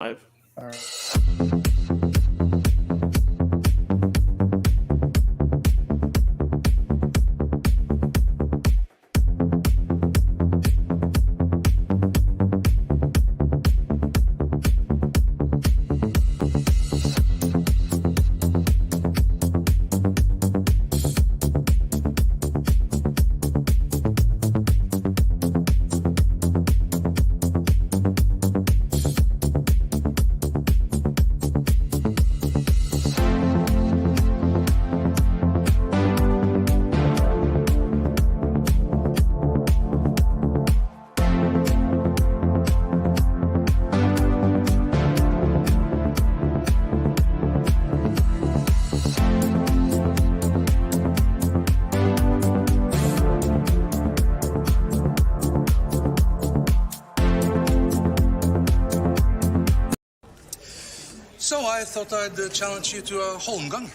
Live. All right. So I thought I'd challenge you to a Holmgang.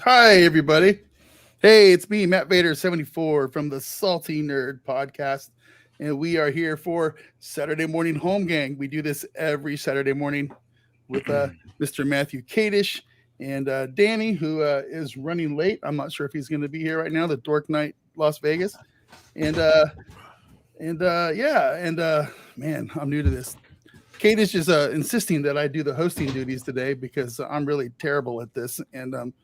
Hi, everybody. Hey, it's me, Matt Vader 74 from the Salty Nerd Podcast, and we are here for Saturday Morning Holmgang. We do this every Saturday morning with Mr. Matthew Kadish and Danny, who is running late. I'm not sure if he's going to be here right now. The Dork Night, Las Vegas, and man, I'm new to this. Kadish is insisting that I do the hosting duties today because I'm really terrible at this, and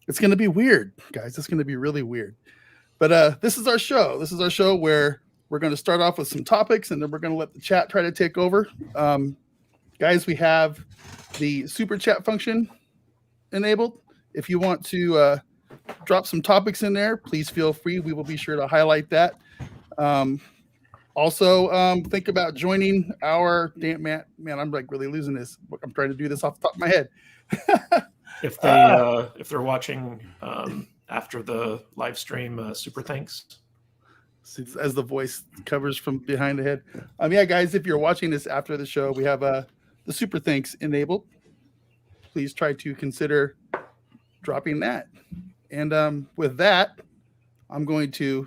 it's going to be weird, guys. It's going to be really weird. But this is our show. This is our show where we're going to start off with some topics, and then we're going to let the chat try to take over. Guys, we have the super chat function enabled. If you want to drop some topics in there, please feel free. We will be sure to highlight that. Also, think about joining our man, I'm like really losing this. I'm trying to do this off the top of my head. If they're watching after the live stream, super thanks. As the voice covers from behind the head. Yeah, guys, if you're watching this after the show, we have the super thanks enabled. Please try to consider dropping that. And with that, I'm going to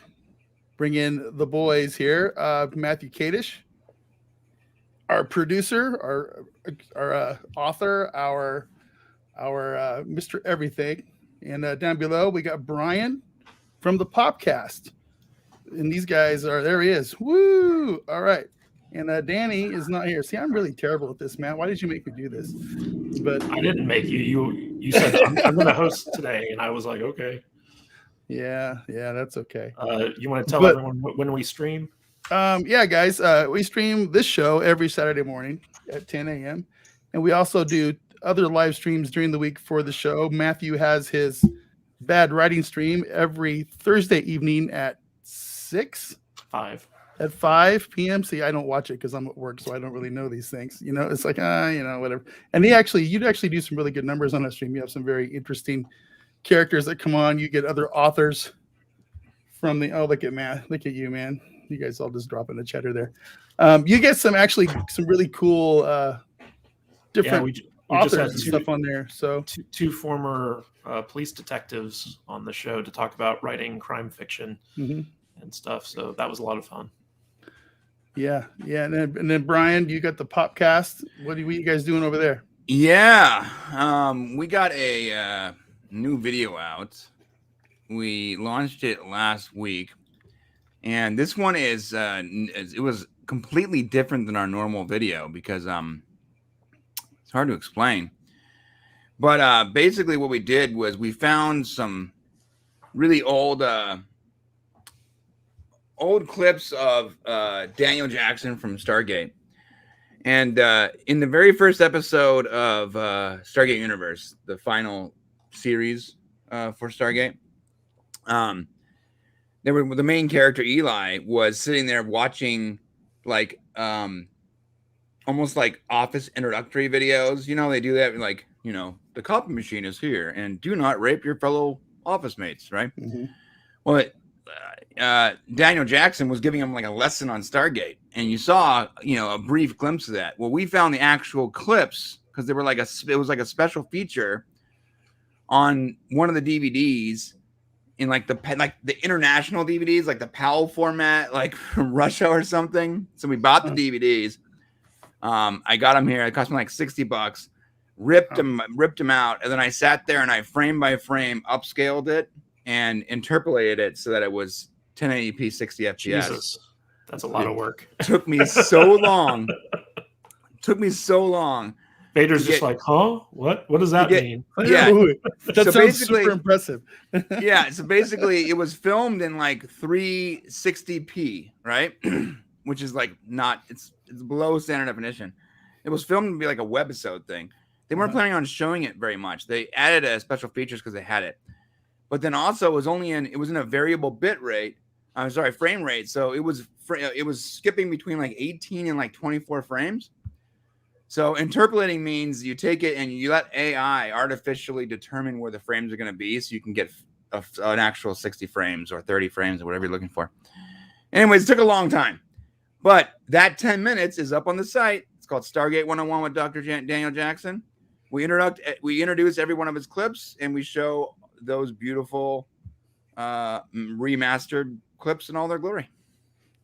bring in the boys here. Matthew Kadish, our producer, our author, our Mr. Everything. And down below, we got Brian from the Popcast. And these guys there he is. Woo! All right. And Danny is not here. See, I'm really terrible at this, man. Why did you make me do this? But I didn't make you. You said I'm going to host today, and I was like, okay. Yeah, that's okay. You want to tell everyone when we stream? Yeah, guys, we stream this show every Saturday morning at 10 a.m. And we also do other live streams during the week for the show. Matthew has his bad writing stream every Thursday evening at 5 p.m. See, I don't watch it because I'm at work, so I don't really know these things. You know, it's like, whatever. And you'd actually do some really good numbers on that stream. You have some very interesting characters that come on. You get other authors from look at you, man. You guys all just dropping the cheddar there. You get some really cool different we authors just had and stuff on there. So two former police detectives on the show to talk about writing crime fiction and stuff. So that was a lot of fun. Yeah. And then Brian, you got the Popcast. What are you guys doing over there? Yeah. We got a new video out. We launched it last week. And this one it was completely different than our normal video because it's hard to explain. But basically what we did was we found some really old clips of Daniel Jackson from Stargate. And in the very first episode of Stargate Universe, the final series for Stargate, the main character, Eli, was sitting there watching almost like Office introductory videos. You know, they do that like, the copy machine is here and do not rape your fellow office mates, right? Mm-hmm. Well, Daniel Jackson was giving him like a lesson on Stargate, and you saw, a brief glimpse of that. Well, we found the actual clips because they were like it was like a special feature on one of the DVDs in like the international DVDs, like the PAL format, like from Russia or something. So we bought the DVDs. I got them here. It cost me like $60. Ripped them out, and then I sat there and I frame by frame upscaled it and interpolated it so that it was 1080p 60 FPS. Jesus, that's a lot of work. Took me so long. Vader's just like, huh? What does that mean? Yeah, that so sounds super impressive. Yeah, so basically, it was filmed in like 360p, right? Which is like it's below standard definition. It was filmed to be like a webisode thing. They weren't planning on showing it very much. They added a special features because they had it, but then also it was in a variable bit rate. I'm sorry, frame rate. So it was skipping between like 18 and like 24 frames. So interpolating means you take it and you let AI artificially determine where the frames are going to be, so you can get an actual 60 frames or 30 frames or whatever you're looking for. Anyways, it took a long time, but that 10 minutes is up on the site. It's called Stargate 101 with Dr. Daniel Jackson. We introduce every one of his clips, and we show those beautiful remastered clips in all their glory.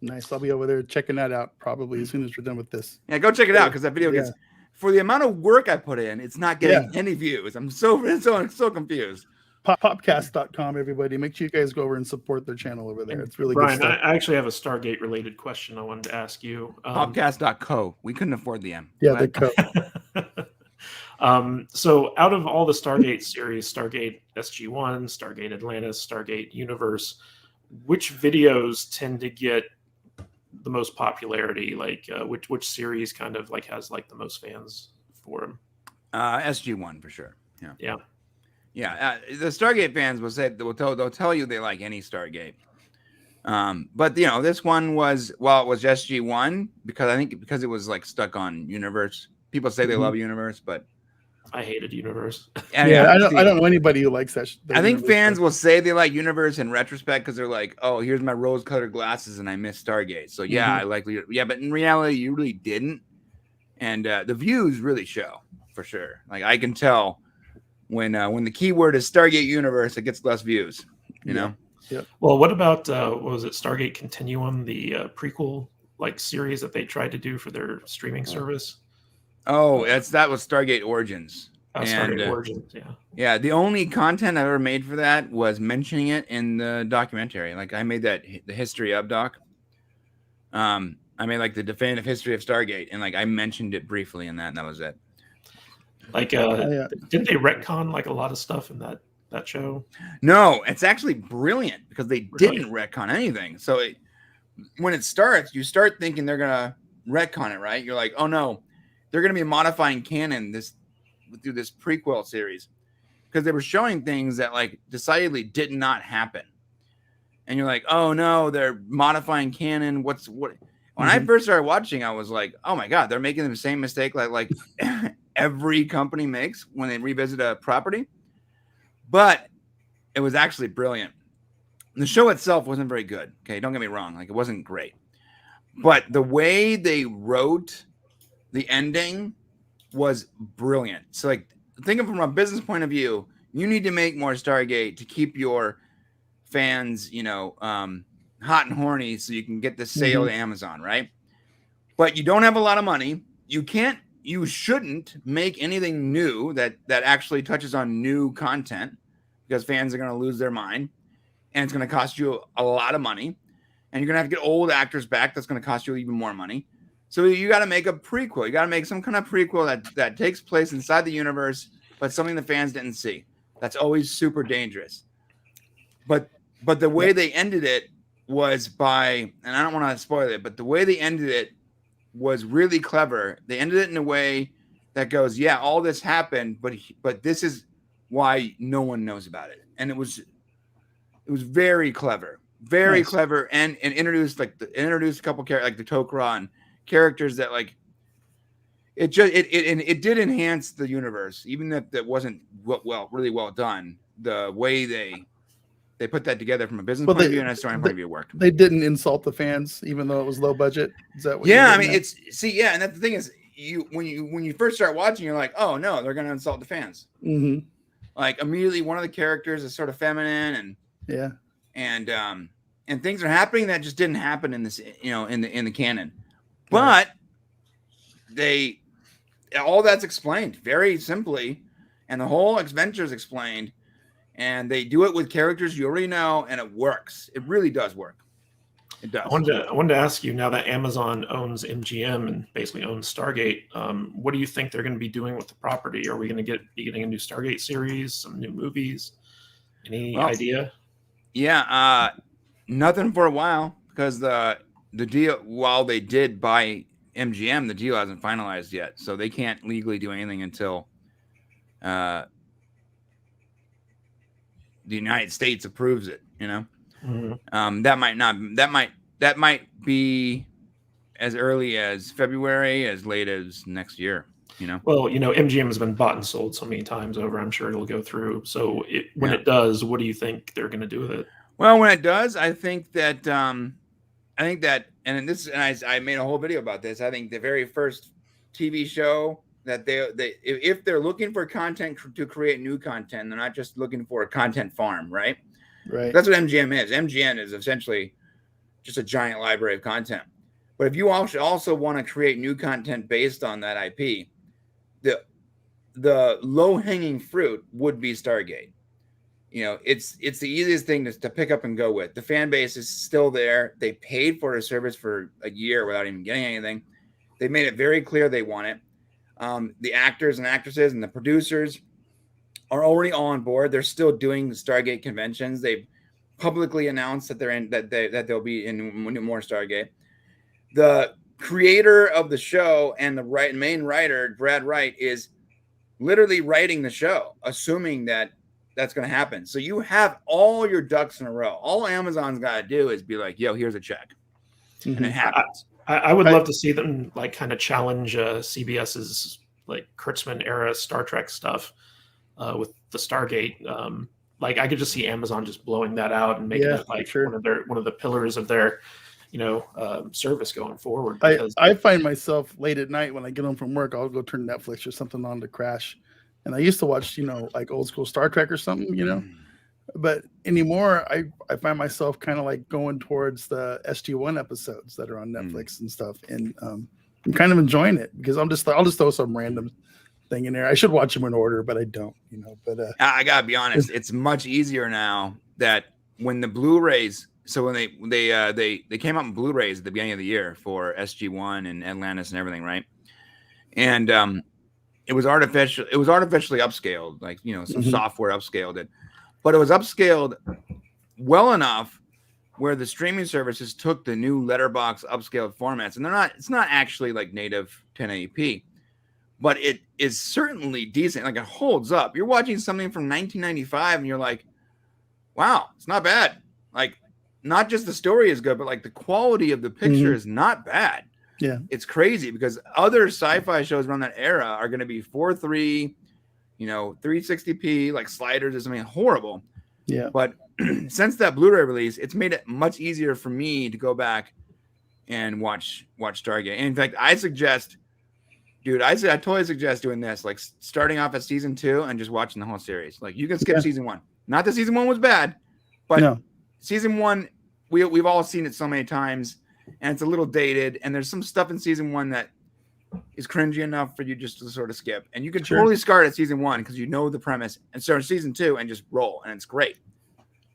Nice. I'll be over there checking that out probably as soon as we're done with this. Yeah, go check it out because that video gets, for the amount of work I put in, it's not getting any views. I'm so confused. Popcast.com, everybody. Make sure you guys go over and support their channel over there. It's really Brian, good stuff. I actually have a Stargate related question I wanted to ask you. Popcast.co. We couldn't afford the M. Yeah, the co. So out of all the Stargate series, Stargate SG-1, Stargate Atlantis, Stargate Universe, which videos tend to get the most popularity? Like which series kind of like has like the most fans for them? SG-1 for sure. Yeah. The Stargate fans will say they'll tell you they like any Stargate. But this one was, it was SG-1 because it was like stuck on Universe. People say they love Universe, but I hated Universe. I don't know anybody who likes that. I think fans will say they like Universe in retrospect because they're like, oh, here's my rose-colored glasses and I miss Stargate. So I like, but in reality, you really didn't. And the views really show for sure. Like I can tell when the keyword is Stargate Universe, it gets less views. You know. Yeah. Well, what about what was it? Stargate Continuum, the prequel like series that they tried to do for their streaming service. Oh, that was Stargate Origins. Stargate Origins, yeah. Yeah, the only content I ever made for that was mentioning it in the documentary. Like I made the history of doc. I made like the definitive history of Stargate, and like I mentioned it briefly in that, and that was it. Like, didn't they retcon like a lot of stuff in that show? No, it's actually brilliant because they didn't retcon anything. So when it starts, you start thinking they're gonna retcon it, right? You're like, oh no. They're going to be modifying canon through this prequel series because they were showing things that like decidedly did not happen. And you're like, oh no, they're modifying canon. What? When I first started watching, I was like, oh my God, they're making the same mistake like every company makes when they revisit a property. But it was actually brilliant. The show itself wasn't very good. Okay. Don't get me wrong. Like it wasn't great, but the way they wrote the ending was brilliant. So like think of it from a business point of view, you need to make more Stargate to keep your fans, hot and horny so you can get the sale to Amazon, right? But you don't have a lot of money. You shouldn't make anything new that actually touches on new content because fans are going to lose their mind and it's going to cost you a lot of money. And you're going to have to get old actors back. That's going to cost you even more money. So you got to make a prequel. You got to make some kind of prequel that takes place inside the universe, but something the fans didn't see. That's always super dangerous. But the way they ended it was by, and I don't want to spoil it, but the way they ended it was really clever. They ended it in a way that goes, yeah, all this happened, but this is why no one knows about it. And it was very clever, clever, and introduced a couple characters like the Tok'ra characters that like it did enhance the universe, even if that wasn't really well done. The way they put that together from a business point of view and a story point of view worked. They didn't insult the fans, even though it was low budget. Is that what? Yeah, I mean, and that's the thing is, when you first start watching, you're like, oh no, they're gonna insult the fans. Mm-hmm. Like immediately, one of the characters is sort of feminine, and things are happening that just didn't happen in this, in the canon. But all that's explained very simply, and the whole adventure is explained, and they do it with characters you already know, and it works. It really does work. It does. I wanted to ask you, now that Amazon owns MGM and basically owns Stargate, what do you think they're going to be doing with the property? Are we going to be getting a new Stargate series, some new movies? Any idea? Yeah, nothing for a while, because the deal, while they did buy MGM, the deal hasn't finalized yet, so they can't legally do anything until the United States approves it. Mm-hmm. That might be as early as February, as late as next year. Well, MGM has been bought and sold so many times over. I'm sure it'll go through. So when it does, what do you think they're going to do with it? Well, when it does, I think that, and I made a whole video about this. I think the very first TV show that if they're looking for content to create new content, they're not just looking for a content farm, right? Right. That's what MGM is. MGM is essentially just a giant library of content. But if you also want to create new content based on that IP, the low-hanging fruit would be Stargate. It's the easiest thing to pick up and go with. The fan base is still there. They paid for a service for a year without even getting anything. They made it very clear they want it. The actors and actresses and the producers are already on board. They're still doing Stargate conventions. They've publicly announced that they'll be in more Stargate. The creator of the show and the main writer, Brad Wright, is literally writing the show, assuming that that's going to happen. So you have all your ducks in a row. All Amazon's got to do is be like, yo, here's a check. Mm-hmm. And it happens. I would love to see them kind of challenge CBS's Kurtzman era Star Trek stuff with the Stargate. I could just see Amazon just blowing that out and making it sure. one of the pillars of their service going forward. I find myself late at night when I get home from work, I'll go turn Netflix or something on to crash. And I used to watch, old school Star Trek or something, but anymore, I find myself kind of going towards the SG-1 episodes that are on Netflix and stuff. And I'm kind of enjoying it because I'll just throw some random thing in there. I should watch them in order, but I don't, but I gotta be honest. It's much easier now that when the Blu-rays, so when they came out in Blu-rays at the beginning of the year for SG-1 and Atlantis and everything, right? And it was artificially upscaled, some software upscaled it, but it was upscaled well enough where the streaming services took the new letterbox upscaled formats, and it's not actually native 1080p, but it is certainly decent. It holds up. You're watching something from 1995 and you're like, wow, it's not bad. Not just the story is good, but the quality of the picture is not bad. Yeah, it's crazy because other sci-fi shows around that era are going to be 4:3, 360p, sliders or something horrible. Yeah. But since that Blu-ray release, it's made it much easier for me to go back and watch Stargate. And in fact, I totally suggest doing this, starting off at season 2 and just watching the whole series. You can skip season 1. Not that season 1 was bad, but season 1, we've all seen it so many times. And it's a little dated, and there's some stuff in season 1 that is cringy enough for you just to sort of skip. And you can totally start at season 1 because you know the premise, and start season 2 and just roll, and it's great.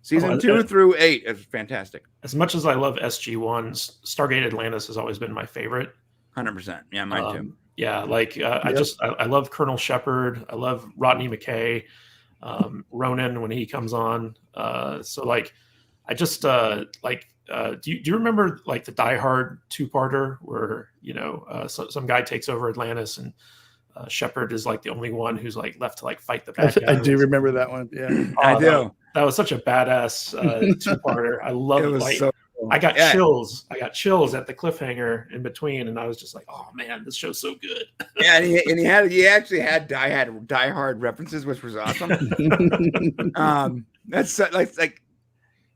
Season 2 through 8 is fantastic. As much as I love SG-1, Stargate Atlantis has always been my favorite. 100%. Yeah, mine too. Yeah, I love Colonel Shepard. I love Rodney McKay, Ronan when he comes on. Do you remember the Die Hard 2-parter where some guy takes over Atlantis and Shepard is the only one who's left to fight the bad guys? I do remember that one. Yeah, I do. That was such a badass 2-parter. I love it. So I got chills. I got chills at the cliffhanger in between, and I was just like, "Oh man, this show's so good." Yeah, and he actually had Die Hard references, which was awesome. That's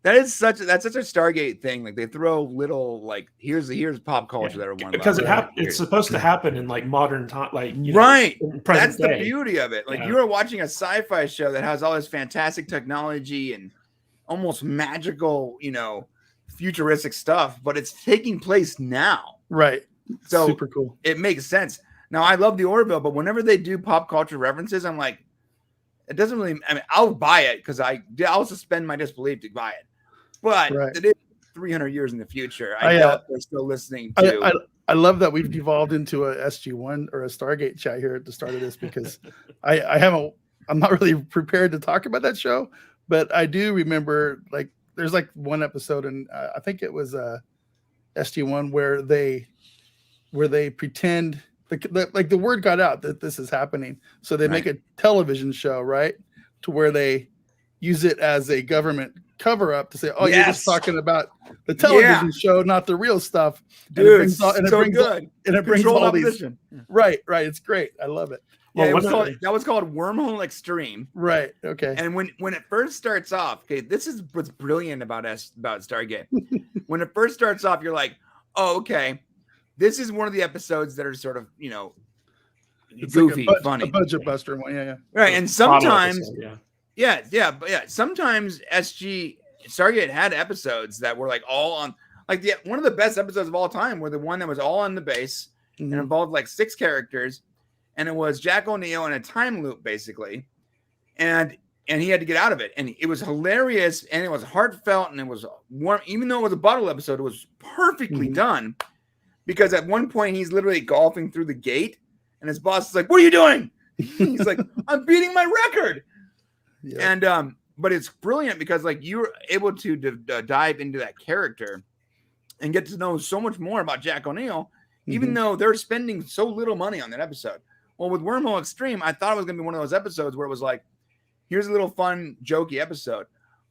That's such a Stargate thing. Like they throw little like here's pop culture that are one because level. it's supposed to happen in like modern time, like right. in present That's day. the beauty of it. Like you are watching a sci-fi show that has all this fantastic technology and almost magical, futuristic stuff, but it's taking place now. Right. So super cool. It makes sense. Now I love the Orville, but whenever they do pop culture references, I'm like, it doesn't really. I mean, I'll buy it because I'll suspend my disbelief to buy it. But it is 300 years in the future. I doubt they're still listening to. I love that we've devolved into a SG1 or a Stargate chat here at the start of this because I'm not really prepared to talk about that show, but I do remember like there's like one episode and I think it was SG1 where they pretend like the word got out that this is happening, so they make a television show, right, to where they use it as a government cover up to say, oh, you're just talking about the television show, not the real stuff. Dude, and it brings all these. Right. It's great. I love it. Yeah, that was called Wormhole Extreme. Right. Okay. And when it first starts off, okay, this is what's brilliant about Stargate. When it first starts off, you're like, oh, okay, this is one of the episodes that are sort of it's goofy, like funny, a budget buster one. Yeah. Right. And sometimes. Sometimes Stargate had episodes that were like all on, like one of the best episodes of all time were the one that was all on the base and involved like 6 characters, and it was Jack O'Neill in a time loop basically, and he had to get out of it, and it was hilarious and it was heartfelt and it was warm, even though it was a bottle episode. It was perfectly done because at one point he's literally golfing through the gate, and his boss is like, "What are you doing?" He's like, "I'm beating my record." Yeah. And but it's brilliant because like you're able to dive into that character and get to know so much more about Jack O'Neill, even though they're spending so little money on that episode. Well, with Wormhole Extreme, I thought it was going to be one of those episodes where it was like, here's a little fun, jokey episode,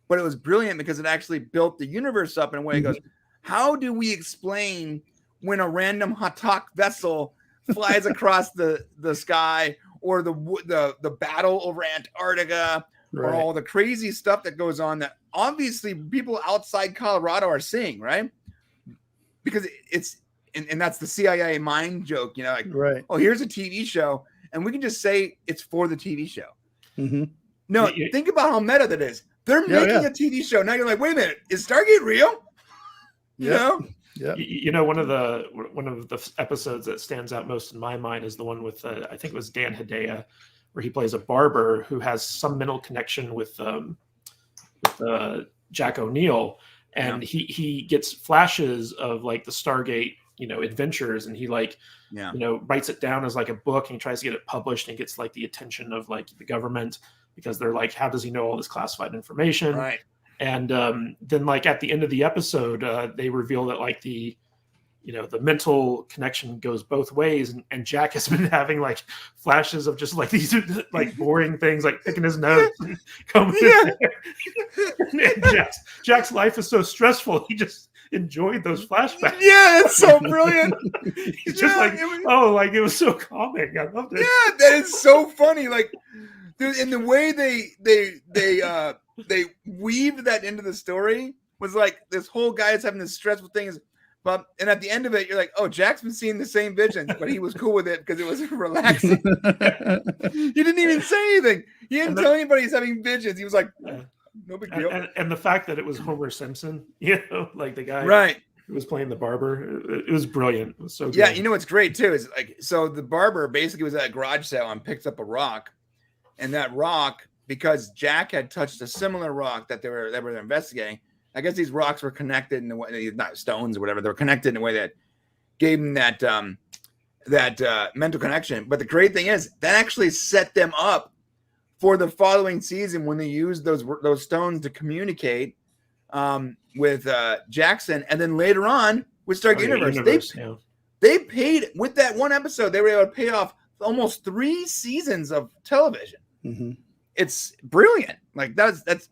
but it was brilliant because it actually built the universe up in a way. It goes, how do we explain when a random Hatak vessel flies across the sky, or the battle over Antarctica? Right. Or all the crazy stuff that goes on that obviously people outside Colorado are seeing, right? Because it's and that's the CIA mind joke, like, oh, here's a TV show, and we can just say it's for the TV show. No, think about how meta that is. They're making a TV show. Now you're like, wait a minute, is Stargate real? Yeah. One of the episodes that stands out most in my mind is the one with I think it was Dan Hedaya, where he plays a barber who has some mental connection with Jack O'Neill, and he gets flashes of like the Stargate, adventures, and he writes it down as like a book, and he tries to get it published, and gets like the attention of like the government because they're like, how does he know all this classified information? Right. And then like at the end of the episode, they reveal that like the mental connection goes both ways, and Jack has been having like flashes of just like these like boring things, like picking his nose and coming in there. And Jack's life is so stressful, he just enjoyed those flashbacks. Yeah, it's so brilliant. He's just it was so calming. I loved it. Yeah, that is so funny. Like, in the way they weaved that into the story was like this whole guy is having this stressful thing and at the end of it, you're like, oh, Jack's been seeing the same visions, but he was cool with it because it was relaxing. He didn't even say anything. He didn't tell anybody he's having visions. He was like, no big deal. And the fact that it was Homer Simpson, like the guy who was playing the barber, it was brilliant. It was so good. Yeah, what's great too is like, so the barber basically was at a garage sale and picked up a rock, and that rock, because Jack had touched a similar rock that they were investigating. I guess these rocks were connected in a way, not stones or whatever. They were connected in a way that gave them that mental connection. But the great thing is that actually set them up for the following season when they used those stones to communicate with Jackson, and then later on with Stargate Universe. They paid with that one episode. They were able to pay off almost 3 seasons of television. It's brilliant. Like that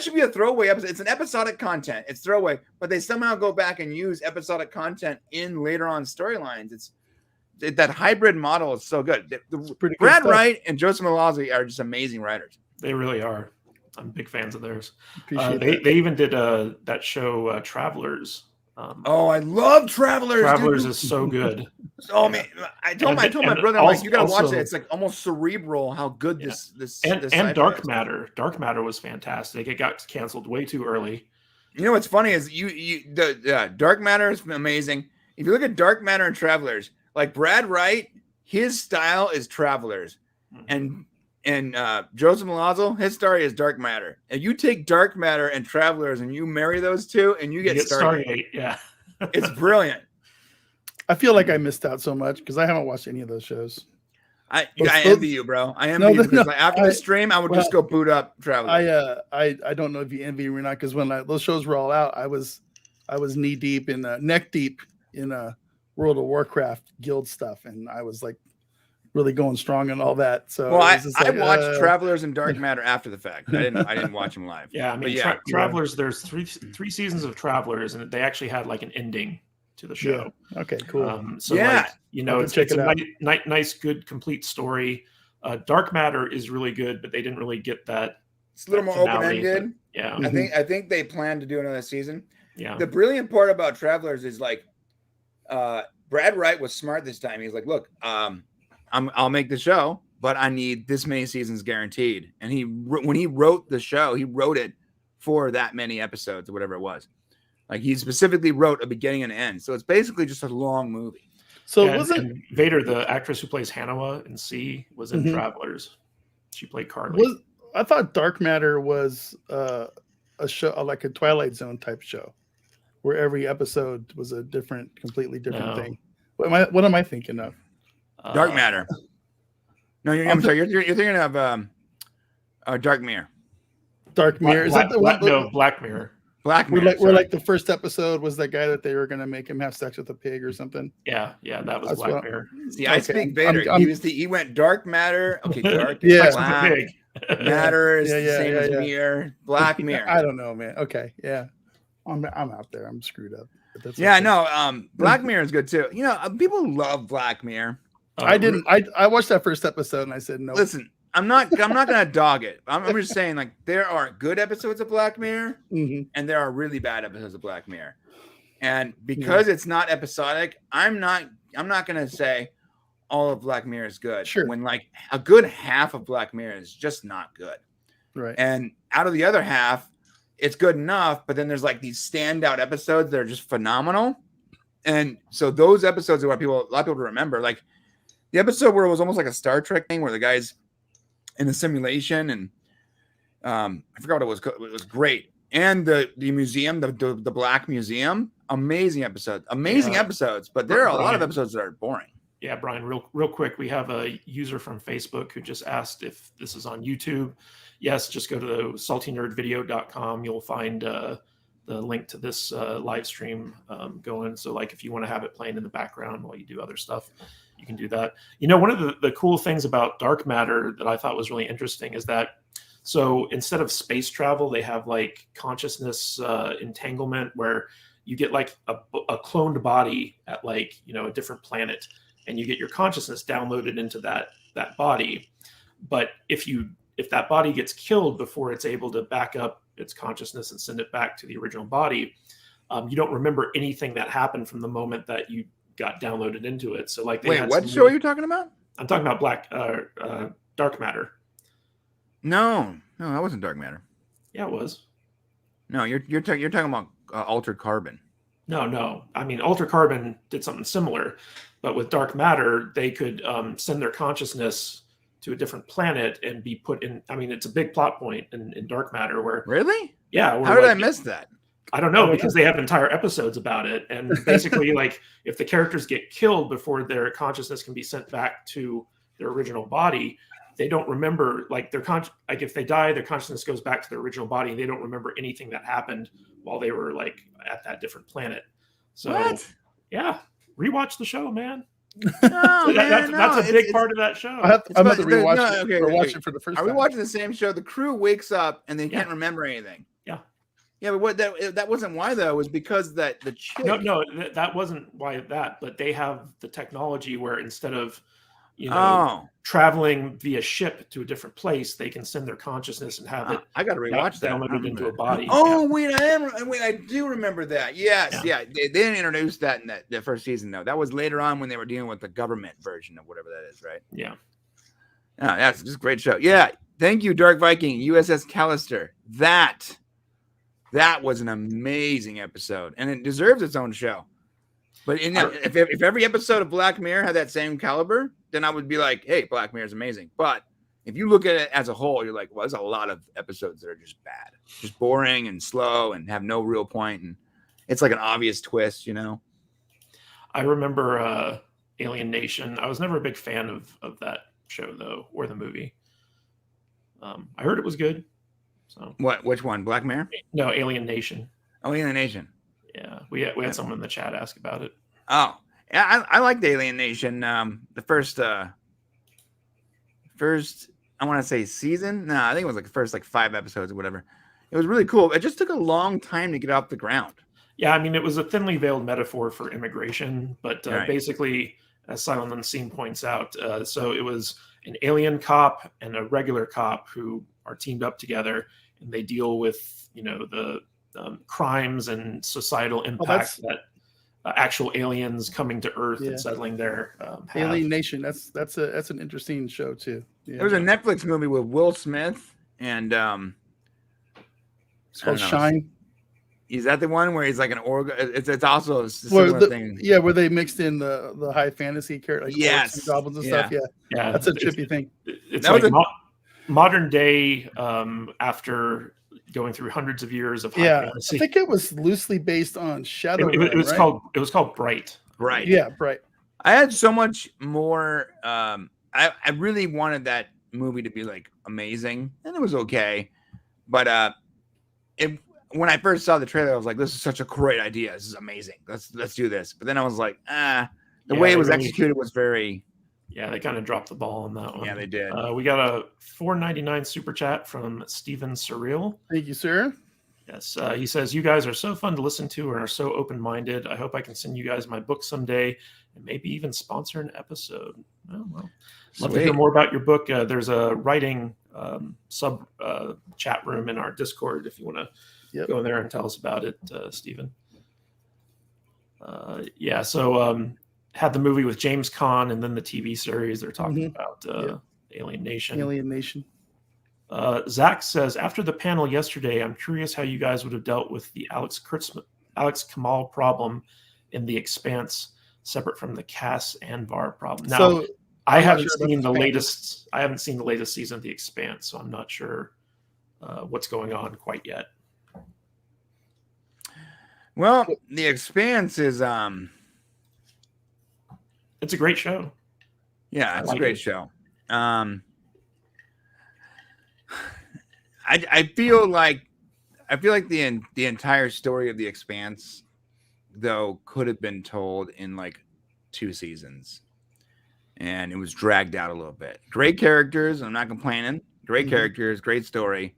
should be a throwaway episode. It's an episodic content. It's throwaway, but they somehow go back and use episodic content in later on storylines. That hybrid model is so good. Brad Wright and Joseph Malazzi are just amazing writers. They really are. I'm big fans of theirs. Appreciate They that. they even did that show Travelers. Oh, I love Travelers. Travelers dude. is so good. Oh Yeah. man, I told my And brother, I'm like, also- you gotta watch also- it. It's like almost cerebral how good Yeah. this And sci-fi Dark is. Matter. Dark Matter was fantastic. It got canceled way too early. You know what's funny is the Dark Matter is amazing. If you look at Dark Matter and Travelers, like Brad Wright, his style is Travelers, and Joseph Malazzo, his story is Dark Matter. And you take Dark Matter and Travelers and you marry those two, and you get Stargate. Stargate. Yeah. It's brilliant. I feel like I missed out so much because I haven't watched any of those shows. I Those- envy you, bro. I envy No, you no, because no, like, after the stream, I would just go boot up Travelers. I don't know if you envy me or not because when those shows were all out, I was knee deep in neck deep in World of Warcraft guild stuff, and I was like really going strong and all that. So Well, it was just I like, watched Travelers and Dark Matter after the fact. I didn't watch them live. Yeah, I But mean, yeah, Travelers. There's three seasons of Travelers, and they actually had like an ending to the show. Okay, cool. So Yeah. like, you know, I'll it's check it a out. nice, good, complete story. Dark Matter is really good, but they didn't really get that. It's a little more finale, open ended. Yeah, Mhm. I think they plan to do another season. yeah. The brilliant part about Travelers is like Brad Wright was smart this time. He's like, look, I'll make the show, but I need this many seasons guaranteed. And when he wrote the show, he wrote it for that many episodes or whatever it was. Like he specifically wrote a beginning and end. So it's basically just a long movie. So Yeah, wasn't and Vader, the actress who plays Hanawa in C, was in Mhm. Travelers. She played Carly. I thought Dark Matter was a show like a Twilight Zone type show, where every episode was a completely different No. thing. What am I thinking of? Dark Matter. No, I'm sorry. You're thinking of Dark Mirror. Dark Mirror. Is that the one? No, Black Mirror. Black Where Mirror. like, where like the first episode was that guy that they were gonna make him have sex with a pig or something. Yeah, that was That's Black what- Mirror. See, I Okay, speak Vader. I'm- He went Dark Matter. Okay, Dark. Yeah. Sex with a Black pig. Matter is Yeah, the yeah, same yeah, as yeah. Mirror. Black Mirror. I don't know, man. Okay, yeah, I'm out there. I'm screwed up. But that's Yeah, okay. no. Black Mirror is good too. You know, people love Black Mirror. I didn't. I watched that first episode and I said no. Listen, I'm not gonna dog it. I'm just saying, like, there are good episodes of Black Mirror Mhm. and there are really bad episodes of Black Mirror. And because it's not episodic, I'm not gonna say all of Black Mirror is good. Sure. When like a good half of Black Mirror is just not good. Right. And out of the other half, it's good enough, but then there's like these standout episodes that are just phenomenal. And so those episodes are what a lot of people remember. Like the episode where it was almost like a Star Trek thing where the guy's in the simulation and I forgot what it was. It was great. And the museum, the Black Museum, amazing episodes. Yeah. Episodes, but there are a lot of Brian. episodes that are boring. Yeah, Brian, real quick, we have a user from Facebook who just asked if this is on YouTube. Yes, just go to saltynerdvideo.com. You'll find the link to this live stream going. So like if you want to have it playing in the background while you do other stuff, you can do that. You know, one of the cool things about Dark Matter that I thought was really interesting is that so instead of space travel, they have like consciousness entanglement where you get like a cloned body at like, you know, a different planet and you get your consciousness downloaded into that body. But if that body gets killed before it's able to back up its consciousness and send it back to the original body, you don't remember anything that happened from the moment that you got downloaded into it. So like, they Wait, had what some show are really- you talking about? I'm talking about Dark Matter. No, that wasn't Dark Matter. Yeah, it was. No, you're talking about Altered Carbon. No. I mean, Alter Carbon did something similar, but with Dark Matter, they could send their consciousness to a different planet and be put in. I mean, it's a big plot point in Dark Matter where, Really? yeah. Where How did I like, miss that? I don't know, because they have entire episodes about it. And basically, like, if the characters get killed before their consciousness can be sent back to their original body, they don't remember, like, like if they die, their consciousness goes back to their original body, and they don't remember anything that happened while they were like at that different planet. So, What? yeah, rewatch the show, man. No, That's a big part of that show. I'm about to about- rewatch no, it okay, or watch okay. it for the first Are we time. watching the same show? The crew wakes up and they can't Yeah. remember anything. Yeah. Yeah, but what that wasn't why though. It was because that the chick. No, that wasn't why that, but they have the technology where instead of you know, Oh, traveling via ship to a different place, they can send their consciousness and have it I got to rewatch that. I downloaded remember into a that. body. Oh, wait, I do remember that. Yes, Yeah. They didn't introduce that in the first season, though. That was later on when they were dealing with the government version of whatever that is, right? Yeah. Yeah, that's just a great show. Yeah, thank you, Dark Viking, USS Callister. That was an amazing episode, and it deserves its own show. But if every episode of Black Mirror had that same caliber, then I would be like, hey, Black Mirror is amazing. But if you look at it as a whole, you're like, well, there's a lot of episodes that are just bad, just boring and slow and have no real point. And it's like an obvious twist, you know? I remember Alien Nation. I was never a big fan of that show, though, or the movie. I heard it was good. So Which one? Black Mirror? No, Alien Nation. Oh, Alien Nation. Yeah, we had someone in the chat ask about it. Oh, yeah, I liked Alien Nation. The first I want to say season. No, I think it was like the first 5 episodes or whatever. It was really cool. It just took a long time to get off the ground. Yeah, I mean, it was a thinly veiled metaphor for immigration, but Right. Basically, as Silent Unseen points out, so it was an alien cop and a regular cop who are teamed up together, and they deal with the crimes and societal impacts that actual aliens coming to Earth and settling there. Alien Nation. That's an interesting show too. Yeah. There was a Netflix movie with Will Smith and It's called Shine. Is that the one where he's like an It's also a similar thing. Yeah, where they mixed in the high fantasy character, like yes, orcs and goblins and stuff. Yeah, that's a trippy thing. It's like modern day after going through hundreds of years of high fantasy. I think it was loosely based on Shadow. It was called Bright. Right. Yeah, Bright. I had so much more. I really wanted that movie to be like amazing, and it was okay. But when I first saw the trailer, I was like, "This is such a great idea. This is amazing. Let's do this." But then I was like, the way it was executed was very. Yeah, they kind of dropped the ball on that one. Yeah, they did. We got a $4.99 super chat from Steven Surreal. Thank you, sir. Yes, he says, you guys are so fun to listen to and are so open-minded. I hope I can send you guys my book someday and maybe even sponsor an episode. Oh, well, love to hear more about your book. There's a writing sub chat room in our Discord if you want to go in there and tell us about it, Stephen. So had the movie with James Caan and then the TV series. They're talking about Alien Nation. Alien Nation. Zach says, after the panel yesterday, I'm curious how you guys would have dealt with the Alex Kamal problem in The Expanse, separate from the Cass Anvar problem. Now, So I haven't seen the latest. I haven't seen the latest season of The Expanse, so I'm not sure what's going on quite yet. Well, The Expanse is it's a great show. Yeah, it's a great show. I feel like the entire story of The Expanse, though, could have been told in like 2 seasons, and it was dragged out a little bit. Great characters, I'm not complaining. Great characters, great story,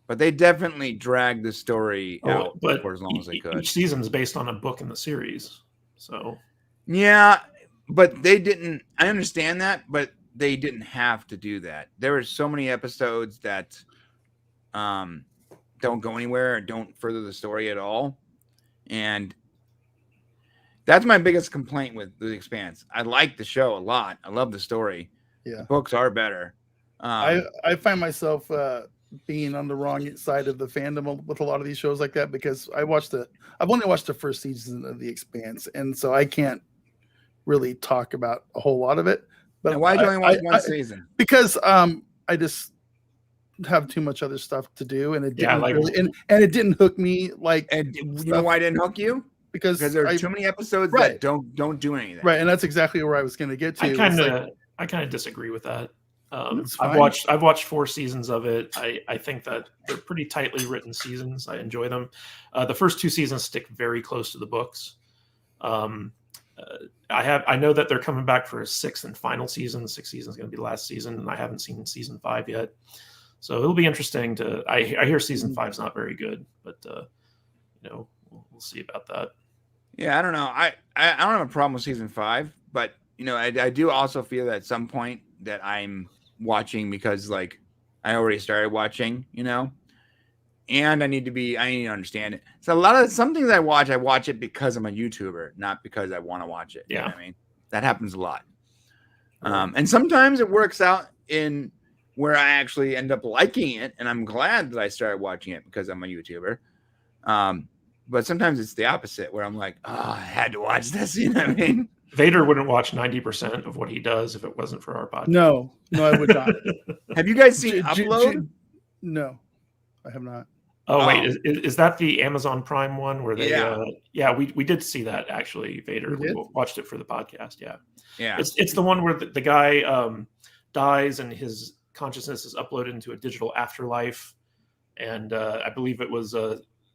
but they definitely dragged the story out for as long as they could. Each season is based on a book in the series, so yeah, but they didn't. I understand that, but they didn't have to do that. There were so many episodes that don't go anywhere or don't further the story at all, and that's my biggest complaint with The Expanse. I like the show a lot. I love the story. Yeah, the books are better. I find myself being on the wrong side of the fandom with a lot of these shows like that because I've only watched the first season of The Expanse, and so I can't really talk about a whole lot of it. But why do you only watch one season? Because I just have too much other stuff to do, and it didn't and it didn't hook me. And you know why it didn't hook you? Because there are too many episodes that don't do anything. Right, and that's exactly where I was going to get to. I kind of disagree with that. I've watched 4 seasons of it. I think that they're pretty tightly written seasons. I enjoy them. The first 2 seasons stick very close to the books. I know that they're coming back for a 6th and final season. The 6th season is going to be the last season, and I haven't seen season 5 yet. So it'll be interesting to. I hear season 5 is not very good, but we'll see about that. Yeah, I don't know. I don't have a problem with season 5, but I do also feel that at some point that I'm watching because like I already started watching, and I need to understand it. So some things I watch it because I'm a YouTuber, not because I want to watch it. You know what I mean? That happens a lot. And sometimes it works out in where I actually end up liking it, and I'm glad that I started watching it because I'm a YouTuber. But sometimes it's the opposite, where I'm like, oh, I had to watch this. You know what I mean? Vader wouldn't watch 90% of what he does if it wasn't for our podcast. No, I would not. Have you guys seen Upload? No, I have not. Oh, wait, is that the Amazon Prime one where they? Yeah, we did see that actually. Vader, we watched it for the podcast. Yeah. It's the one where the guy dies and his consciousness is uploaded into a digital afterlife, and I believe it was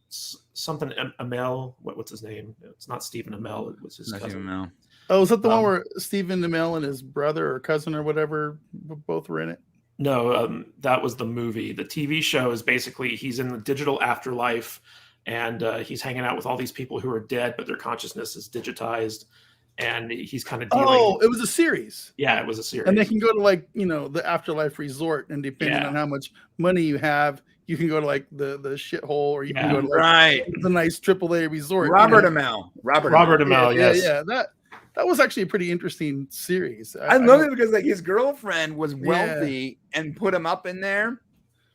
something Amell. What's his name? It's not Stephen Amell. It was his cousin. Oh, is that the one where Stephen Amell and his brother or cousin or whatever both were in it? No, that was the movie. The TV show is basically he's in the digital afterlife, and he's hanging out with all these people who are dead, but their consciousness is digitized, and he's kind of dealing. Oh, it was a series. Yeah, it was a series. And they can go to like the afterlife resort, and depending on how much money you have, you can go to like the shithole, or you can go to the nice AAA resort. Robert Amell. Yes. Yeah. That was actually a pretty interesting series. I love it because like his girlfriend was wealthy and put him up in there.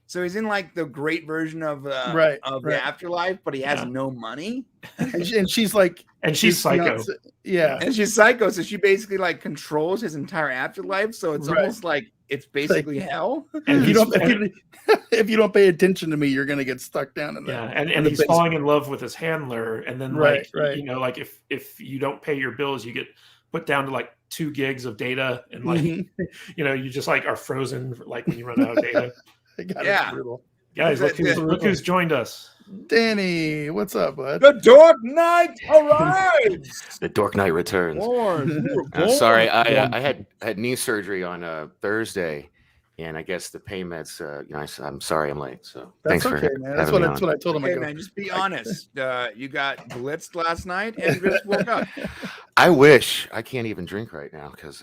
So he's in like the great version of the afterlife, but he has no money. And she's like, and she's psycho. And she's psycho. So she basically like controls his entire afterlife. So it's almost like it's basically hell. And if you don't pay attention to me, you're gonna get stuck down in that. And he's basement. Falling in love with his handler, and then like if you don't pay your bills, you get put down to like 2 gigs of data, and like you just like are frozen like when you run out of data. Guys, look who's joined us. Danny, what's up, bud? The Dark Knight arrives. The Dark Knight returns. I'm sorry, I had knee surgery on Thursday, and I guess the pain meds. I'm sorry I'm late. So thanks for man. That's what I told him. Okay, man, just be honest. You got blitzed last night and just woke up. I wish. I can't even drink right now because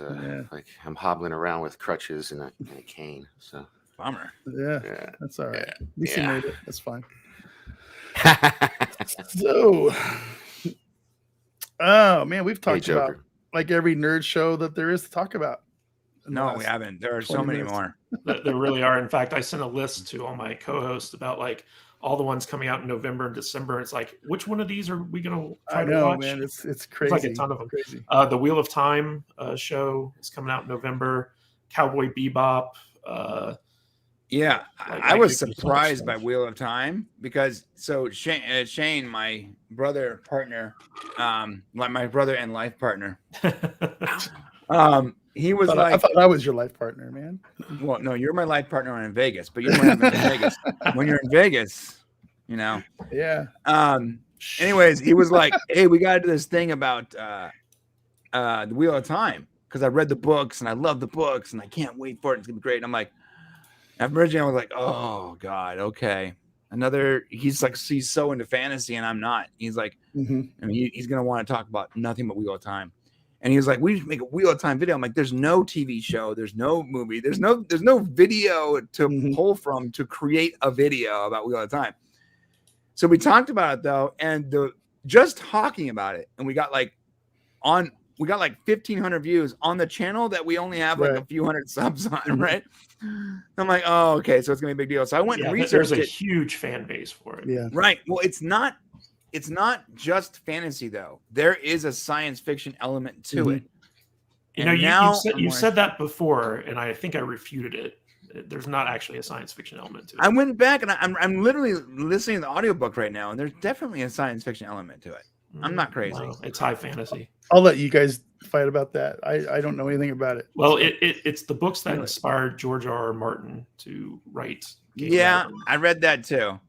like I'm hobbling around with crutches and a cane. So bummer. Yeah, that's all right. At least you made it. That's fine. So, oh man, we've talked about like every nerd show that there is to talk about. No, we haven't. There are so many more. There really are. In fact, I sent a list to all my co-hosts about like all the ones coming out in November and December. It's like, which one of these are we going to try to watch? Man, it's crazy. It's like a ton of them. Crazy. The Wheel of Time show is coming out in November. Cowboy Bebop. I was surprised by Wheel of Time because Shane, my brother partner, my brother and life partner, he was I thought I was your life partner, man. Well, no, you're my life partner when I'm in Vegas, but you don't have it in Vegas. When you're in Vegas, Yeah. Anyways, he was like, "Hey, we got to do this thing about the Wheel of Time because I read the books and I love the books and I can't wait for it. It's gonna be great." And I'm like. Originally, I was like, "Oh God, okay." He's so into fantasy, and I'm not. He's like, I mean, he's gonna want to talk about nothing but Wheel of Time, and he's like, "We should make a Wheel of Time video." I'm like, "There's no TV show, there's no movie, there's no video to pull from to create a video about Wheel of Time." So we talked about it though, and just talking about it, and we got like 1,500 views on the channel that we only have like a few hundred subs on, right? I'm like, oh, okay, so it's gonna be a big deal. So I went and researched There's a huge fan base for it. Yeah. Right. Well, it's not just fantasy though. There is a science fiction element to it. You said that before, and I think I refuted it. There's not actually a science fiction element to it. I went back and I'm literally listening to the audiobook right now, and there's definitely a science fiction element to it. I'm not crazy. No, it's high fantasy. I'll let you guys fight about that. I don't know anything about it. Well, it's the books that inspired George R.R. Martin to write. I read that too.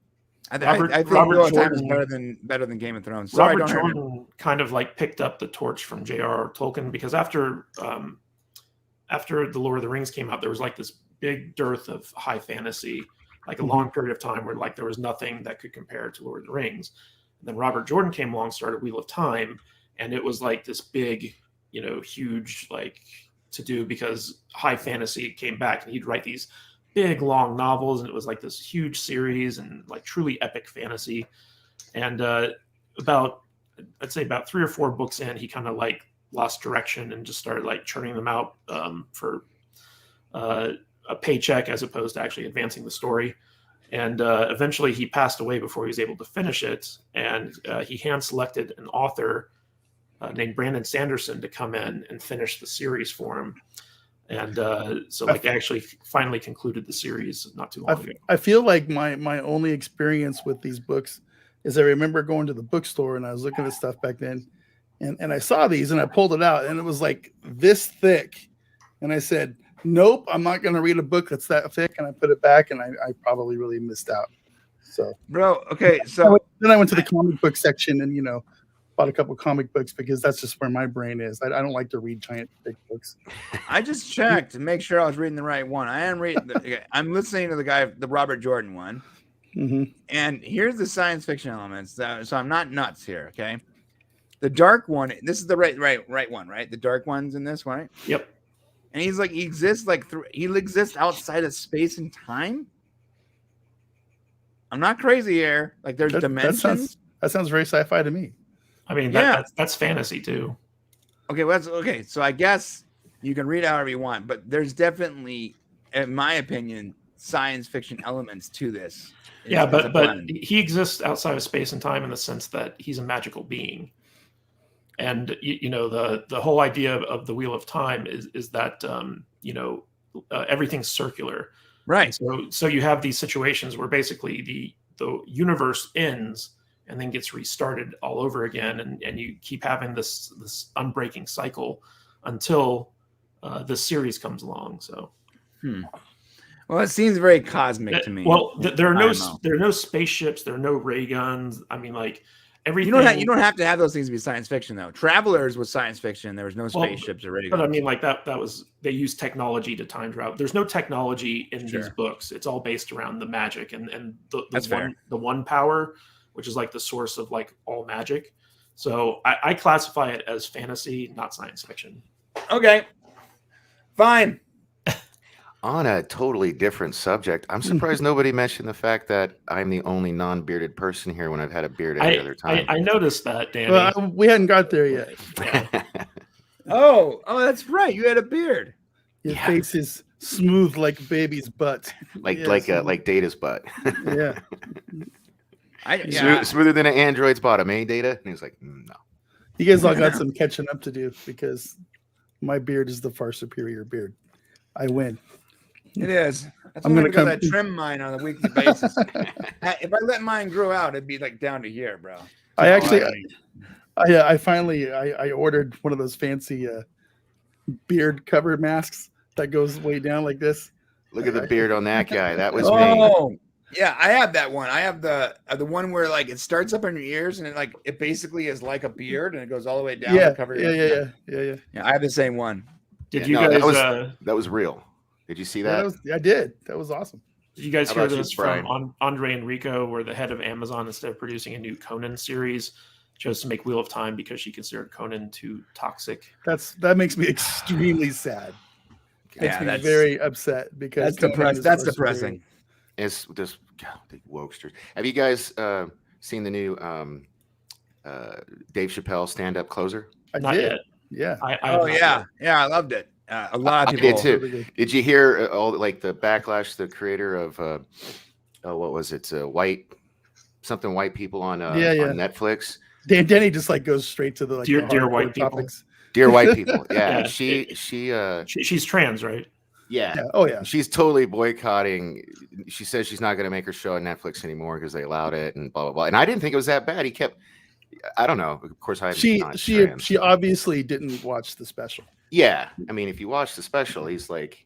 I think Robert Jordan is better than Game of Thrones. Robert Jordan kind of like picked up the torch from J.R.R. Tolkien because after the Lord of the Rings came out, there was like this big dearth of high fantasy, like a long period of time where like there was nothing that could compare to Lord of the Rings. And then Robert Jordan came along, started Wheel of Time, and it was like this big huge like to do because high fantasy came back and he'd write these big long novels and it was like this huge series and like truly epic fantasy. And I'd say about 3 or 4 books in, he kind of like lost direction and just started like churning them out for a paycheck as opposed to actually advancing the story. And eventually he passed away before he was able to finish it. And he hand selected an author named Brandon Sanderson to come in and finish the series for him. And so like they actually finally concluded the series not too long ago. I feel like my only experience with these books is I remember going to the bookstore and I was looking at stuff back then and I saw these and I pulled it out and it was like this thick. And I said, nope, I'm not going to read a book that's that thick. And I put it back and I probably really missed out. So, bro, okay. So then I went to the comic book section and, bought a couple comic books because that's just where my brain is. I don't like to read giant big books. I just checked to make sure I was reading the right one. I am reading. I'm listening to the Robert Jordan one. Mm-hmm. And here's the science fiction elements. So I'm not nuts here. Okay. The dark one. This is the right one, right? The dark one's in this one. Right? Yep. And he's like, he exists he exists outside of space and time. I'm not crazy here. Like there's dimensions. That sounds very sci-fi to me. I mean, that's fantasy too. Okay, well, okay. So I guess you can read however you want, but there's definitely, in my opinion, science fiction elements to this. Yeah, but he exists outside of space and time in the sense that he's a magical being, and the whole idea of the Wheel of Time is that everything's circular, right? So you have these situations where basically the universe ends and then gets restarted all over again. And you keep having this unbreaking cycle until this series comes along. So, well, it seems very cosmic to me. Well, there are no spaceships. There are no ray guns. I mean, like everything. You don't have to have those things to be science fiction, though. Travelers was science fiction. There was no spaceships or ray guns. But I mean, like that was they used technology to time travel. There's no technology in these books. It's all based around the magic and the one power, which is like the source of like all magic. So I classify it as fantasy, not science fiction. Okay, fine. On a totally different subject, I'm surprised nobody mentioned the fact that I'm the only non-bearded person here when I've had a beard every other time. I noticed that, Danny. Well, we hadn't got there yet. Oh, that's right. You had a beard. Your face is smooth like a baby's butt. Like Data's butt. Yeah. Smoother than an android's bottom, eh, Data? And he was like, no. You guys all got some catching up to do because my beard is the far superior beard. I win. It is. That's I'm gonna I trim mine on a weekly basis. If I let mine grow out, it'd be like down to here, bro. I finally ordered one of those fancy beard cover masks that goes way down like this. Look at the beard on that guy. That was me. Oh, yeah, I have that one. I have the one where like it starts up in your ears and it basically is like a beard and it goes all the way down to cover your Yeah. I have the same one. Did you guys? That was real. Did you see that? I did. That was awesome. Did you guys hear this from Andre Enrico, where the head of Amazon, instead of producing a new Conan series, chose to make Wheel of Time because she considered Conan too toxic? That makes me extremely sad. Makes me very upset because that's depressing. It's just the wokesters. Have you guys seen the new Dave Chappelle stand-up closer? Not yet. Yeah. I loved it. A lot of people did too. Did you hear all like the backlash? The creator of what was it? White people on Netflix. Danny just like goes straight to the dear white topics. Dear white people. Yeah, she's trans, right? Yeah. Oh yeah. She's totally boycotting. She says she's not going to make her show on Netflix anymore because they allowed it and blah blah blah. And I didn't think it was that bad. He kept. I don't know. Of course, she obviously didn't watch the special. Yeah, I mean, if you watch the special, he's like,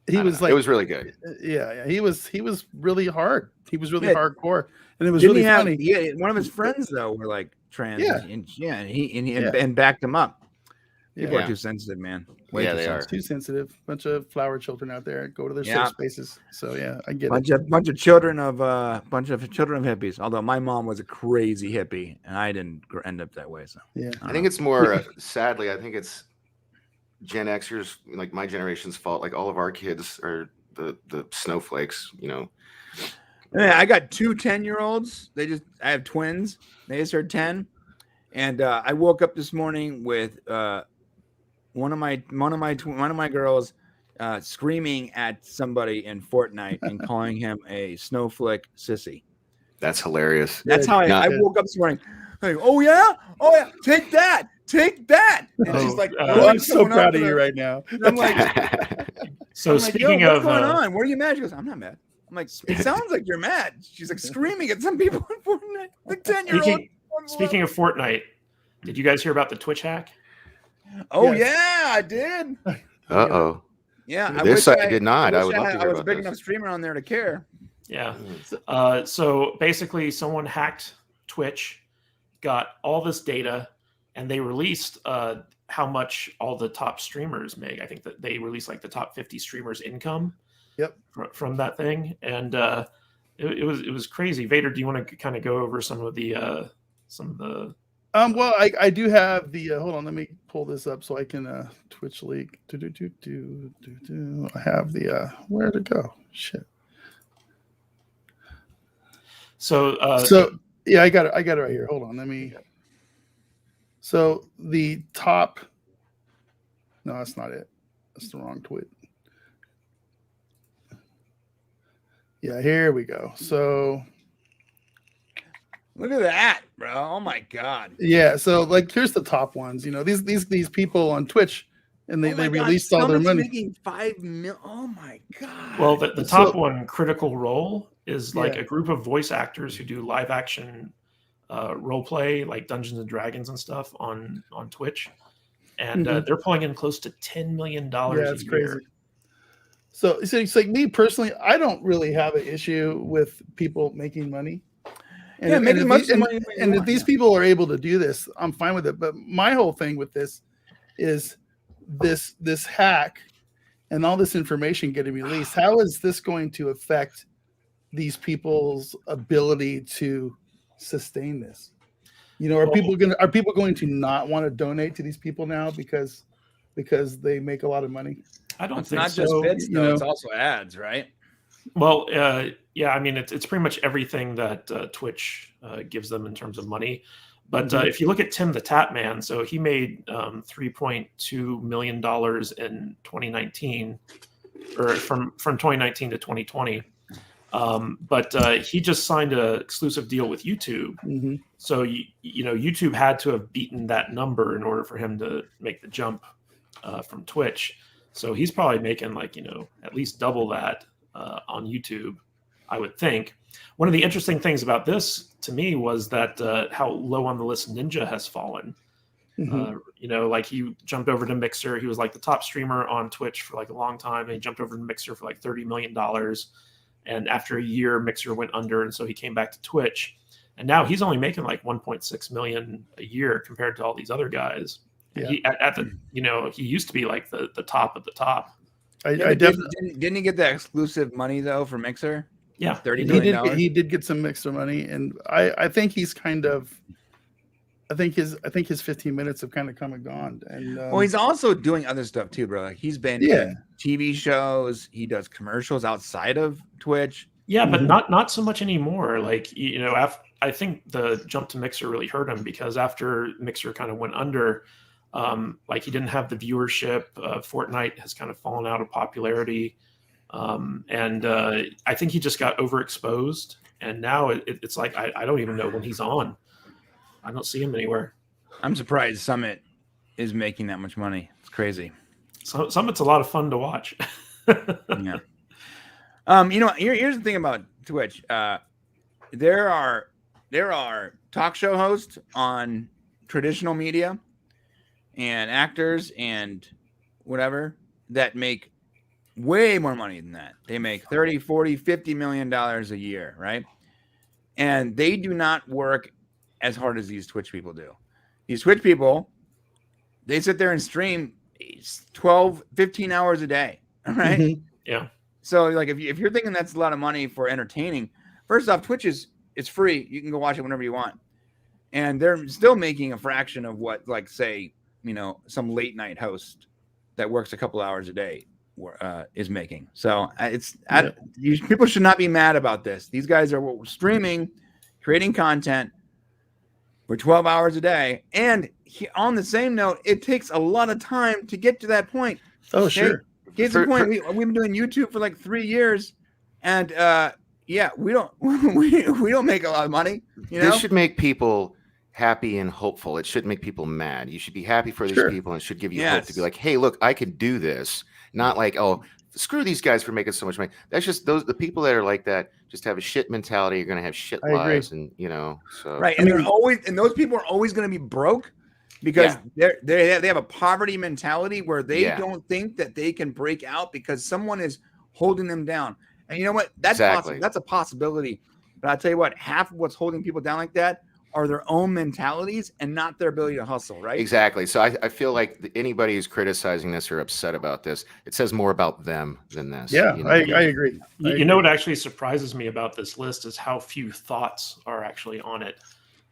it was really good. Yeah, he was really hard. He was really hardcore, and it was really funny. Yeah, one of his friends though were like trans, and he backed him up. People Yeah. are too sensitive, man. Way Yeah, too they are. It's too sensitive. Bunch of flower children out there go to their Yeah. safe spaces. So yeah, I get Bunch it. of children of hippies. Although my mom was a crazy hippie, and I didn't end up that way. So Yeah. I think it's more sadly. I think it's Gen Xers, like my generation's fault. Like all of our kids are the snowflakes. You know. Yeah, I got two 10-year-olds. I have twins. They just turned 10, and I woke up this morning with one of my girls screaming at somebody in Fortnite and calling him a snowflake sissy. That's hilarious. That's how I Good. woke up this morning. Like, oh yeah, take that. And she's like, I'm so proud of you right now. And I'm like, So speaking what's of going on? What are you mad? She goes, I'm not mad. I'm like, it sounds like you're mad. She's like screaming at some people in Fortnite. Like 10-year-old. Speaking of Fortnite, did you guys hear about the Twitch hack? Oh Yes. yeah, I did. Uh-oh. Yeah, This I did not. I would love to I hear was a about big this. enough streamer on there to care. Yeah. So basically, someone hacked Twitch, got all this data, and they released how much all the top streamers make. I think that they released like the top 50 streamers' income. Yep. From that thing, and it was crazy. Vader, do you want to kind of go over some of the Well, I do have the hold on, let me pull this up so I can Twitch link. I have the where'd it go? Shit. So yeah, I got it right here. Hold on, let me. So the top. No, that's not it. That's the wrong tweet. Yeah, here we go. So Look at that, bro. Oh my god. yeah, so like here's the top ones. You know, these people on Twitch, and they released all their money. Making $5 million. Oh my god. well, the top one, Critical Role, is like a group of voice actors who do live action role play, like Dungeons and Dragons and stuff on Twitch, and they're pulling in close to $10 million a it's year. crazy. So it's like me personally, I don't really have an issue with people making money. And, making money. And if these people are able to do this, I'm fine with it. But my whole thing with this is this hack and all this information getting released. How is this going to affect these people's ability to sustain this? You know, are people going to not want to donate to these people now because they make a lot of money? I don't It's think not so. just bits, you though. know. It's also ads, right? Well, yeah, I mean, it's pretty much everything that Twitch gives them in terms of money. But if you look at Tim the Tap Man, so he made $3.2 million in 2019, or from 2019 to 2020. But he just signed an exclusive deal with YouTube. Mm-hmm. So, you know, YouTube had to have beaten that number in order for him to make the jump from Twitch. So he's probably making like, you know, at least double that on YouTube, I would think. One of the interesting things about this to me was that how low on the list Ninja has fallen. Mm-hmm. You know, like he jumped over to Mixer. He was like the top streamer on Twitch for like a long time. And he jumped over to Mixer for like $30 million. And after a year, Mixer went under. And so he came back to Twitch. And now he's only making like 1.6 million a year compared to all these other guys. And he he used to be like the top of the top. I definitely didn't he get that exclusive money though for Mixer? Yeah, $30 million. He did get some Mixer money, and I think he's kind of. I think his 15 minutes have kind of come and gone. And well, he's also doing other stuff too, bro. Like he's been in TV shows. He does commercials outside of Twitch. Yeah, but not so much anymore. Like, you know, I think the jump to Mixer really hurt him because after Mixer kind of went under, like he didn't have the viewership. Fortnite has kind of fallen out of popularity, and I think he just got overexposed. And now it's like I don't even know when he's on. I don't see him anywhere. I'm surprised Summit is making that much money. It's crazy. So Summit's a lot of fun to watch. Yeah. You know, here's the thing about Twitch. There are talk show hosts on traditional media and actors and whatever that make way more money than that. They make 30, 40, 50 million dollars a year, right? And they do not work as hard as these Twitch people do. These Twitch people, they sit there and stream 12, 15 hours a day. All right. Mhm. Yeah. So like if you're thinking that's a lot of money for entertaining, first off, Twitch it's free. You can go watch it whenever you want. And they're still making a fraction of what, like, say, some late night host that works a couple hours a day is making. So people should not be mad about this. These guys are streaming, creating content for 12 hours a day. And on the same note, it takes a lot of time to get to that point. Oh, sure. Case in point, we've been doing YouTube for like 3 years, and we don't we don't make a lot of money. This should make people happy and hopeful. It shouldn't make people mad. You should be happy for these people, and it should give you hope to be like, hey, look, I can do this. Not like, oh, screw these guys for making so much money. That's just the people that are like that just have a shit mentality. You're gonna have shit lives, and so right. And those people are always gonna be broke. Because they have a poverty mentality where they don't think that they can break out because someone is holding them down. And you know what? That's possible. That's a possibility. But I'll tell you what, half of what's holding people down like that are their own mentalities and not their ability to hustle, right? Exactly. So I feel like anybody who's criticizing this or upset about this, it says more about them than this. Yeah, I agree. You know what actually surprises me about this list is how few thoughts are actually on it.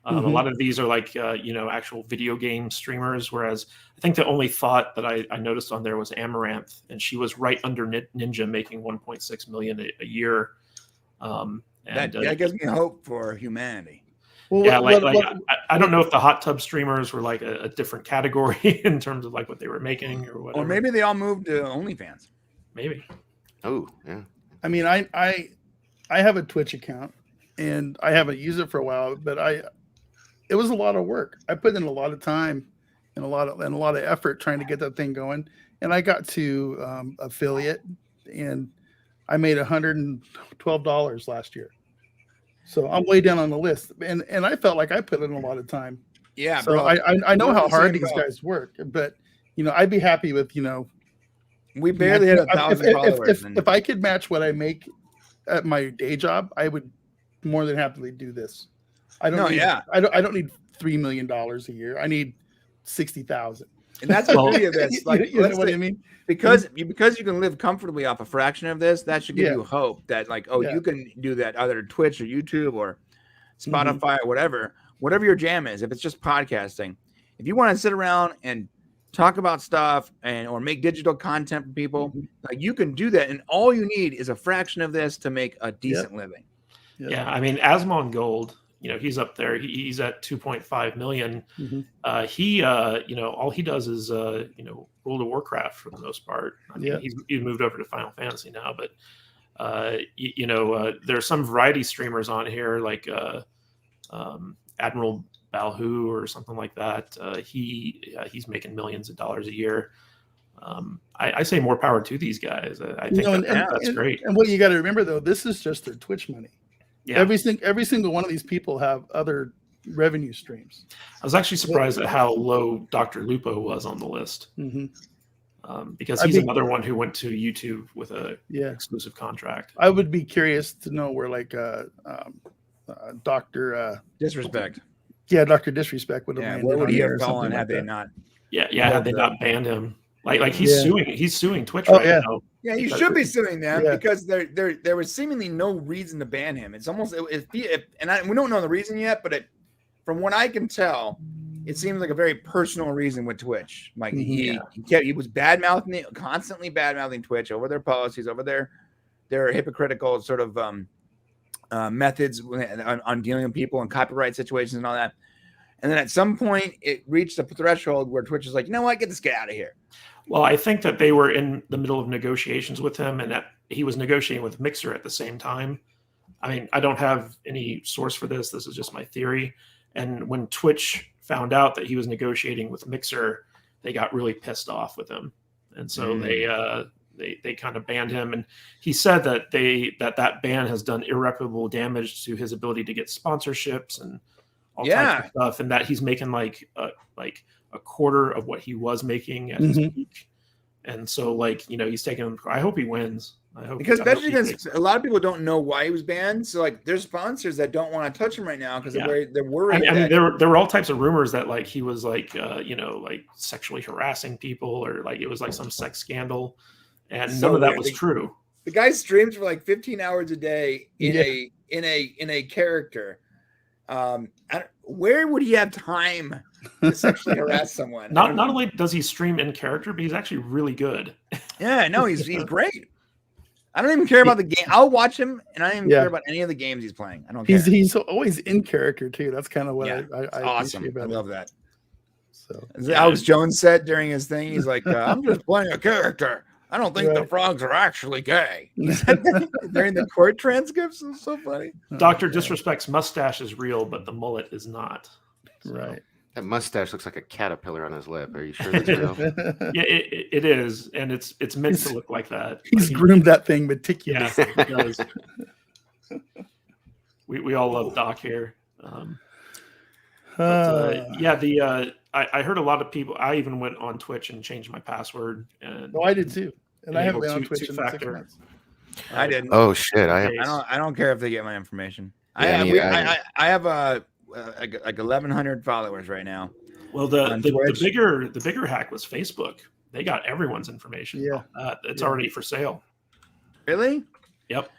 A lot of these are like, actual video game streamers, whereas I think the only thought that I noticed on there was Amaranth, and she was right under Ninja, making 1.6 million a year. That gives me hope for humanity. Well, yeah, I don't know if the hot tub streamers were like a different category in terms of like what they were making or whatever. Or maybe they all moved to OnlyFans. Maybe. Oh, yeah. I mean, I have a Twitch account, and I haven't used it for a while, but it was a lot of work. I put in a lot of time and a lot of effort trying to get that thing going. And I got to affiliate, and I made $112 last year. So I'm way down on the list. And I felt like I put in a lot of time. Yeah. So bro. I know how hard these guys work, but I'd be happy with, we barely hit 1,000 followers. If I could match what I make at my day job, I would more than happily do this. I don't need $3 million a year. I need 60,000. And that's the beauty of this. Like, you know what I mean? Because you can live comfortably off a fraction of this, that should give you hope that you can do that either Twitch or YouTube or Spotify or whatever your jam is. If it's just podcasting, if you want to sit around and talk about stuff or make digital content for people, like, you can do that. And all you need is a fraction of this to make a decent living. Yeah. I mean, Asmon Gold, he's up there. He's at 2.5 million. He, all he does is, World of Warcraft for the most part. I mean, he's moved over to Final Fantasy now, but, there's some variety streamers on here, like Admiral Balhu or something like that. He's making millions of dollars a year. I say more power to these guys. I think that's great. And what you got to remember, though, this is just their Twitch money. Yeah. Every single one of these people have other revenue streams. I was actually surprised at how low Dr. Lupo was on the list, because he's another one who went to YouTube with a exclusive contract. I would be curious to know where Dr. Disrespect. Yeah, Dr. Disrespect would have landed. Where would he have fallen had they not? Had they not banned him? Like he's suing Twitch right now. Yeah, you should be suing them because there was seemingly no reason to ban him. It's almost we don't know the reason yet, but from what I can tell, it seems like a very personal reason with Twitch. Like he was constantly bad mouthing Twitch over their policies, over their hypocritical sort of methods on dealing with people and copyright situations and all that. And then at some point, it reached a threshold where Twitch is like, you know what, get this guy out of here. Well, I think that they were in the middle of negotiations with him, and that he was negotiating with Mixer at the same time. I mean, I don't have any source for this. This is just my theory. And when Twitch found out that he was negotiating with Mixer, they got really pissed off with him, and so they kind of banned him. And he said that that ban has done irreparable damage to his ability to get sponsorships and all types of stuff, and that he's making like a quarter of what he was making at his peak. And so he's taking him. I hope he wins. I hope because I hope especially he because a lot of people don't know why he was banned. So like, there's sponsors that don't want to touch him right now because they're worried. I mean, there were all types of rumors that like he was like like sexually harassing people, or like it was like some sex scandal, and So none of that weird. was true. The guy streams for like 15 hours a day in a character. Where would he have time to sexually harass someone? Not only does he stream in character, but he's actually really good. Yeah, no, he's great. I don't even care about the game. I'll watch him, and I don't even care about any of the games he's playing. I don't care. He's always in character too. That's kind of what I awesome. appreciate about I love that. So as Alex Jones said during his thing, he's like, "I'm just playing a character. I don't think the frogs are actually gay." He said that during the court transcripts. It was so funny. Dr. Disrespect's mustache is real, but the mullet is not. So. Right. That mustache looks like a caterpillar on his lip. Are you sure that's real? Yeah, it is, and it's meant to look like that. He's groomed that thing meticulously. Yeah, he does. We all love Doc here. I heard a lot of people. I even went on Twitch and changed my password. And I did too, and I haven't been on Twitch in 6 months. I didn't. Oh shit! I don't care if they get my information. Yeah, I have like 1,100 followers right now. Well, the bigger hack was Facebook. They got everyone's information. Yeah, it's already for sale. Really? Yep.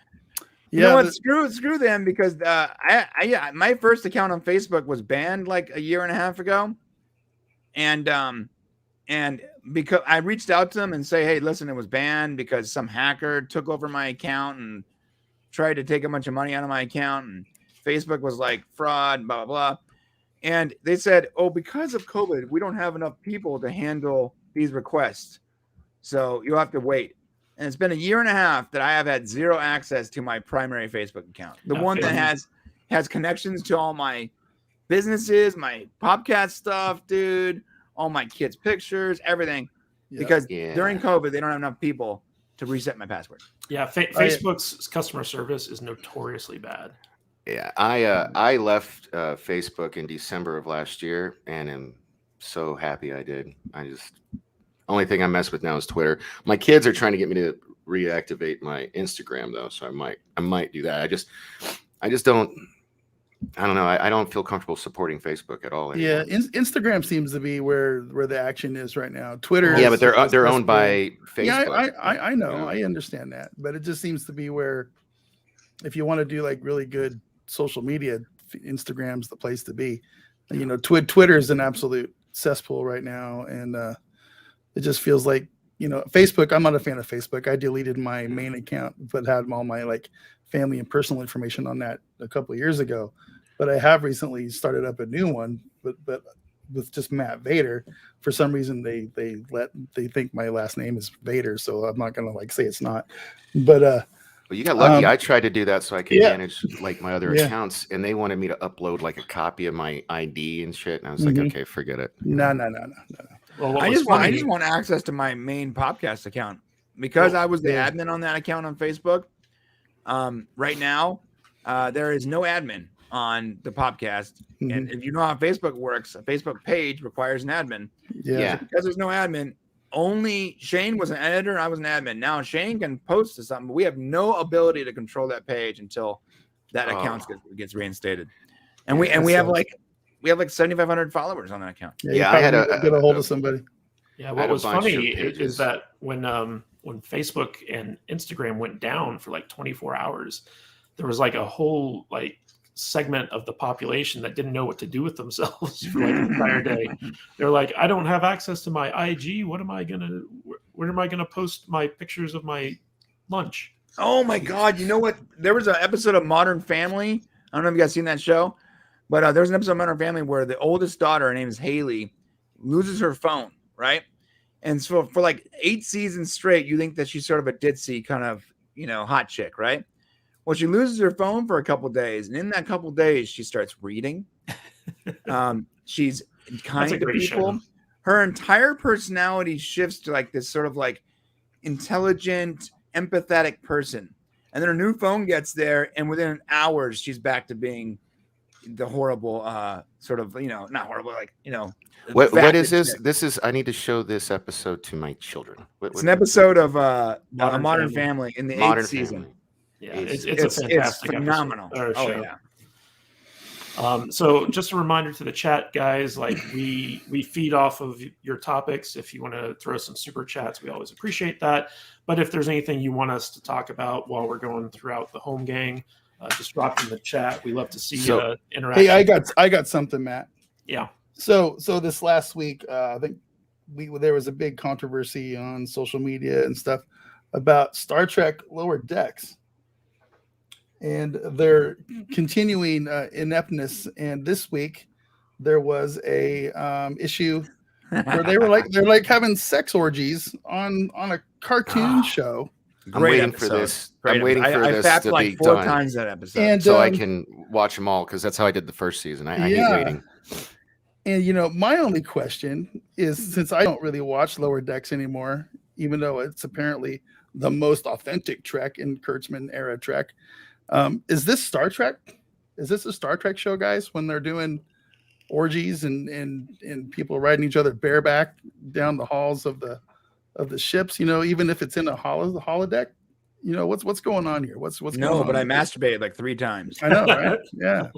You know what? Screw them, because my first account on Facebook was banned like a year and a half ago, and because I reached out to them and say, hey, listen, it was banned because some hacker took over my account and tried to take a bunch of money out of my account, and Facebook was like fraud, blah, blah, blah. And they said, oh, because of COVID, we don't have enough people to handle these requests. So you'll have to wait. And it's been a year and a half that I have had zero access to my primary Facebook account. The one that has connections to all my businesses, my podcast stuff, dude, all my kids' pictures, everything. Yeah. Because during COVID, they don't have enough people to reset my password. Yeah, Facebook's customer service is notoriously bad. Yeah, I left Facebook in December of last year, and am so happy I did. Only thing I mess with now is Twitter. My kids are trying to get me to reactivate my Instagram though, so I might do that. I just don't. I don't know. I don't feel comfortable supporting Facebook at all anymore. Yeah, Instagram seems to be where the action is right now. Twitter, but they're owned by Facebook. Yeah, I know. Yeah. I understand that, but it just seems to be where, if you want to do like really good social media, Instagram's the place to be. You know, Twitter is an absolute cesspool right now, and it just feels like, Facebook. I'm not a fan of Facebook. I deleted my main account, but had all my like family and personal information on that a couple of years ago. But I have recently started up a new one, but with just Matt Vader. For some reason, they think my last name is Vader, so I'm not gonna like say it's not. But well, you got lucky. I tried to do that so I could manage like my other accounts, and they wanted me to upload like a copy of my ID and shit. And I was like, okay, forget it. No. Well, I just want access to my main podcast account, because I was the admin on that account on Facebook. Right now, there is no admin on the podcast, and if you know how Facebook works, a Facebook page requires an admin. Yeah. So because there's no admin, only Shane was an editor, and I was an admin. Now Shane can post to something, but we have no ability to control that page until that account gets reinstated. And we have like 7,500 followers on that account. Yeah, I had to get a hold of somebody. Yeah, what was funny is that when Facebook and Instagram went down for like 24 hours, there was like a whole like segment of the population that didn't know what to do with themselves for like an entire day. They're like, I don't have access to my IG. Where am I gonna post my pictures of my lunch? Oh my God. You know what? There was an episode of Modern Family. I don't know if you guys seen that show, but there was an episode of Modern Family where the oldest daughter, her name is Haley, loses her phone, right? And so for like 8 seasons straight, you think that she's sort of a ditzy kind of, hot chick, right? Well, she loses her phone for a couple of days, and in that couple of days, she starts reading. She's kind to people. Show. Her entire personality shifts to like this sort of like intelligent, empathetic person. And then her new phone gets there, and within hours, she's back to being the horrible sort of not horrible, like What fact is that this? shit. This is I need to show this episode to my children. It's an episode of Modern Modern Family. Family in the Modern 8th season. Family. Yeah, It's- it's a fantastic phenomenal. episode, or Oh show. yeah. So just a reminder to the chat, guys, like we feed off of your topics. If you want to throw some super chats, we always appreciate that. But if there's anything you want us to talk about while we're going throughout the home gang, just drop in the chat. We love to see interaction. Hey, I got something, Matt. Yeah. So this last week, I think there was a big controversy on social media and stuff about Star Trek Lower Decks, and their continuing ineptness. And this week, there was a issue where they're like having sex orgies on a cartoon show. I'm waiting for this. I'm waiting for I this fapped to like be 4 done, times that episode. And so I can watch them all because that's how I did the first season. I hate waiting. And my only question is, since I don't really watch Lower Decks anymore, even though it's apparently the most authentic Trek in Kurtzman era Trek, is this Star Trek? Is this a Star Trek show, guys? When they're doing orgies and people riding each other bareback down the halls of the ships, even if it's in a holodeck, what's going on here? What's going on? No, but I masturbated like 3 times. I know, right? Yeah.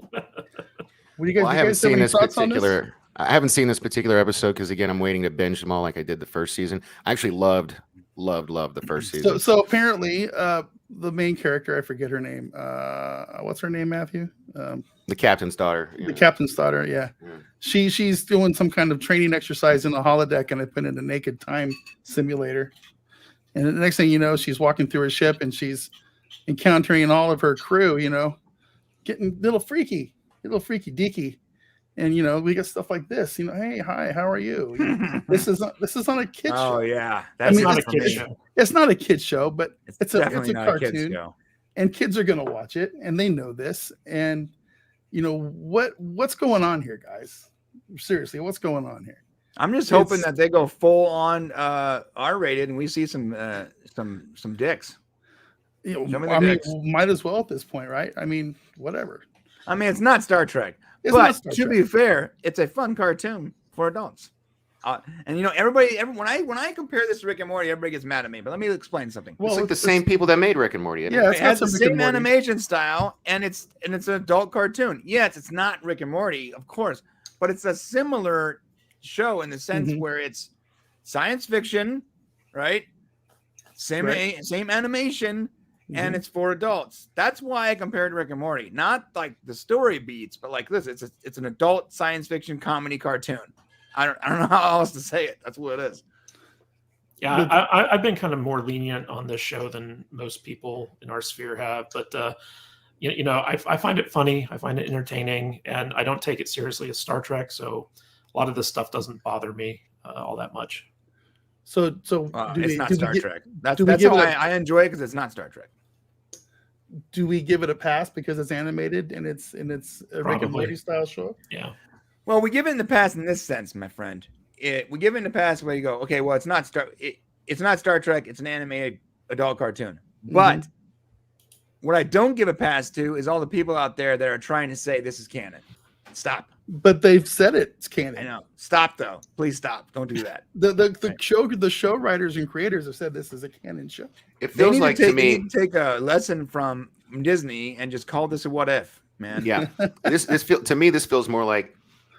What do you guys? I haven't seen this particular. I haven't seen this particular episode because again, I'm waiting to binge them all like I did the first season. I actually loved the first season. So apparently, the main character, I forget her name. What's her name, Matthew? The captain's daughter. The captain's daughter. Yeah. She's doing some kind of training exercise in the holodeck, and I put in a naked time simulator. And the next thing you know, she's walking through her ship and she's encountering all of her crew. Getting a little freaky deaky. And we got stuff like this. Hey, hi, how are you? This is on a kid show. Oh yeah, that's not a kid show. It's not a kid show, but it's a definitely not cartoon, a kid's show. and kids are gonna watch it, and they know this. And what's going on here, guys? Seriously, what's going on here? I'm just hoping that they go full on R-rated and we see some dicks. Might as well at this point, right? Whatever. It's not Star Trek. But to be fair, it's a fun cartoon for adults. And everybody, when I compare this to Rick and Morty, everybody gets mad at me. But let me explain something. Well, it's like the same people that made Rick and Morty. Yeah, it has the same animation style, and it's an adult cartoon. Yes, it's not Rick and Morty, of course, but it's a similar show in the sense where it's science fiction, right? Same animation. And it's for adults. That's why I compared Rick and Morty. Not like the story beats, but like this. It's an adult science fiction comedy cartoon. I don't know how else to say it. That's what it is. Yeah, I've been kind of more lenient on this show than most people in our sphere have. But I find it funny. I find it entertaining, and I don't take it seriously as Star Trek. So a lot of this stuff doesn't bother me all that much. So it's not Star Trek. That's why I enjoy it, because it's not Star Trek. Do we give it a pass because it's animated and it's a Rick and Morty style show? Yeah. Well, we give it in the pass in this sense, my friend. We give it in the pass where you go, okay, well, it's not Star Trek. It's an animated adult cartoon. But what I don't give a pass to is all the people out there that are trying to say this is canon. Stop. But they've said it's canon. I know. Stop, though. Please stop. Don't do that. The show writers and creators have said this is a canon show. It feels like to me, they need to take a lesson from Disney and just call this a what if, man. Yeah. This feels more like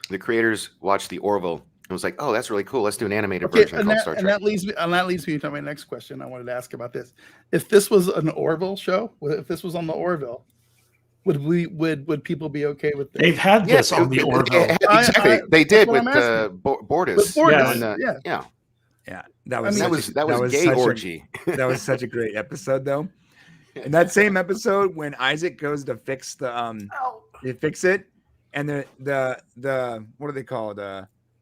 the creators watched the Orville and was like, "Oh, that's really cool. Let's do an animated version called Star Trek." And that leads me to my next question. I wanted to ask about this. If this was an Orville show, if this was on the Orville, would people be okay with this? They've had this on the Orville. Exactly. They did with Bortus. Yeah. That was gay orgy. That was such a great episode, though. In that same episode, when Isaac goes to fix they fix it, and the what are they called?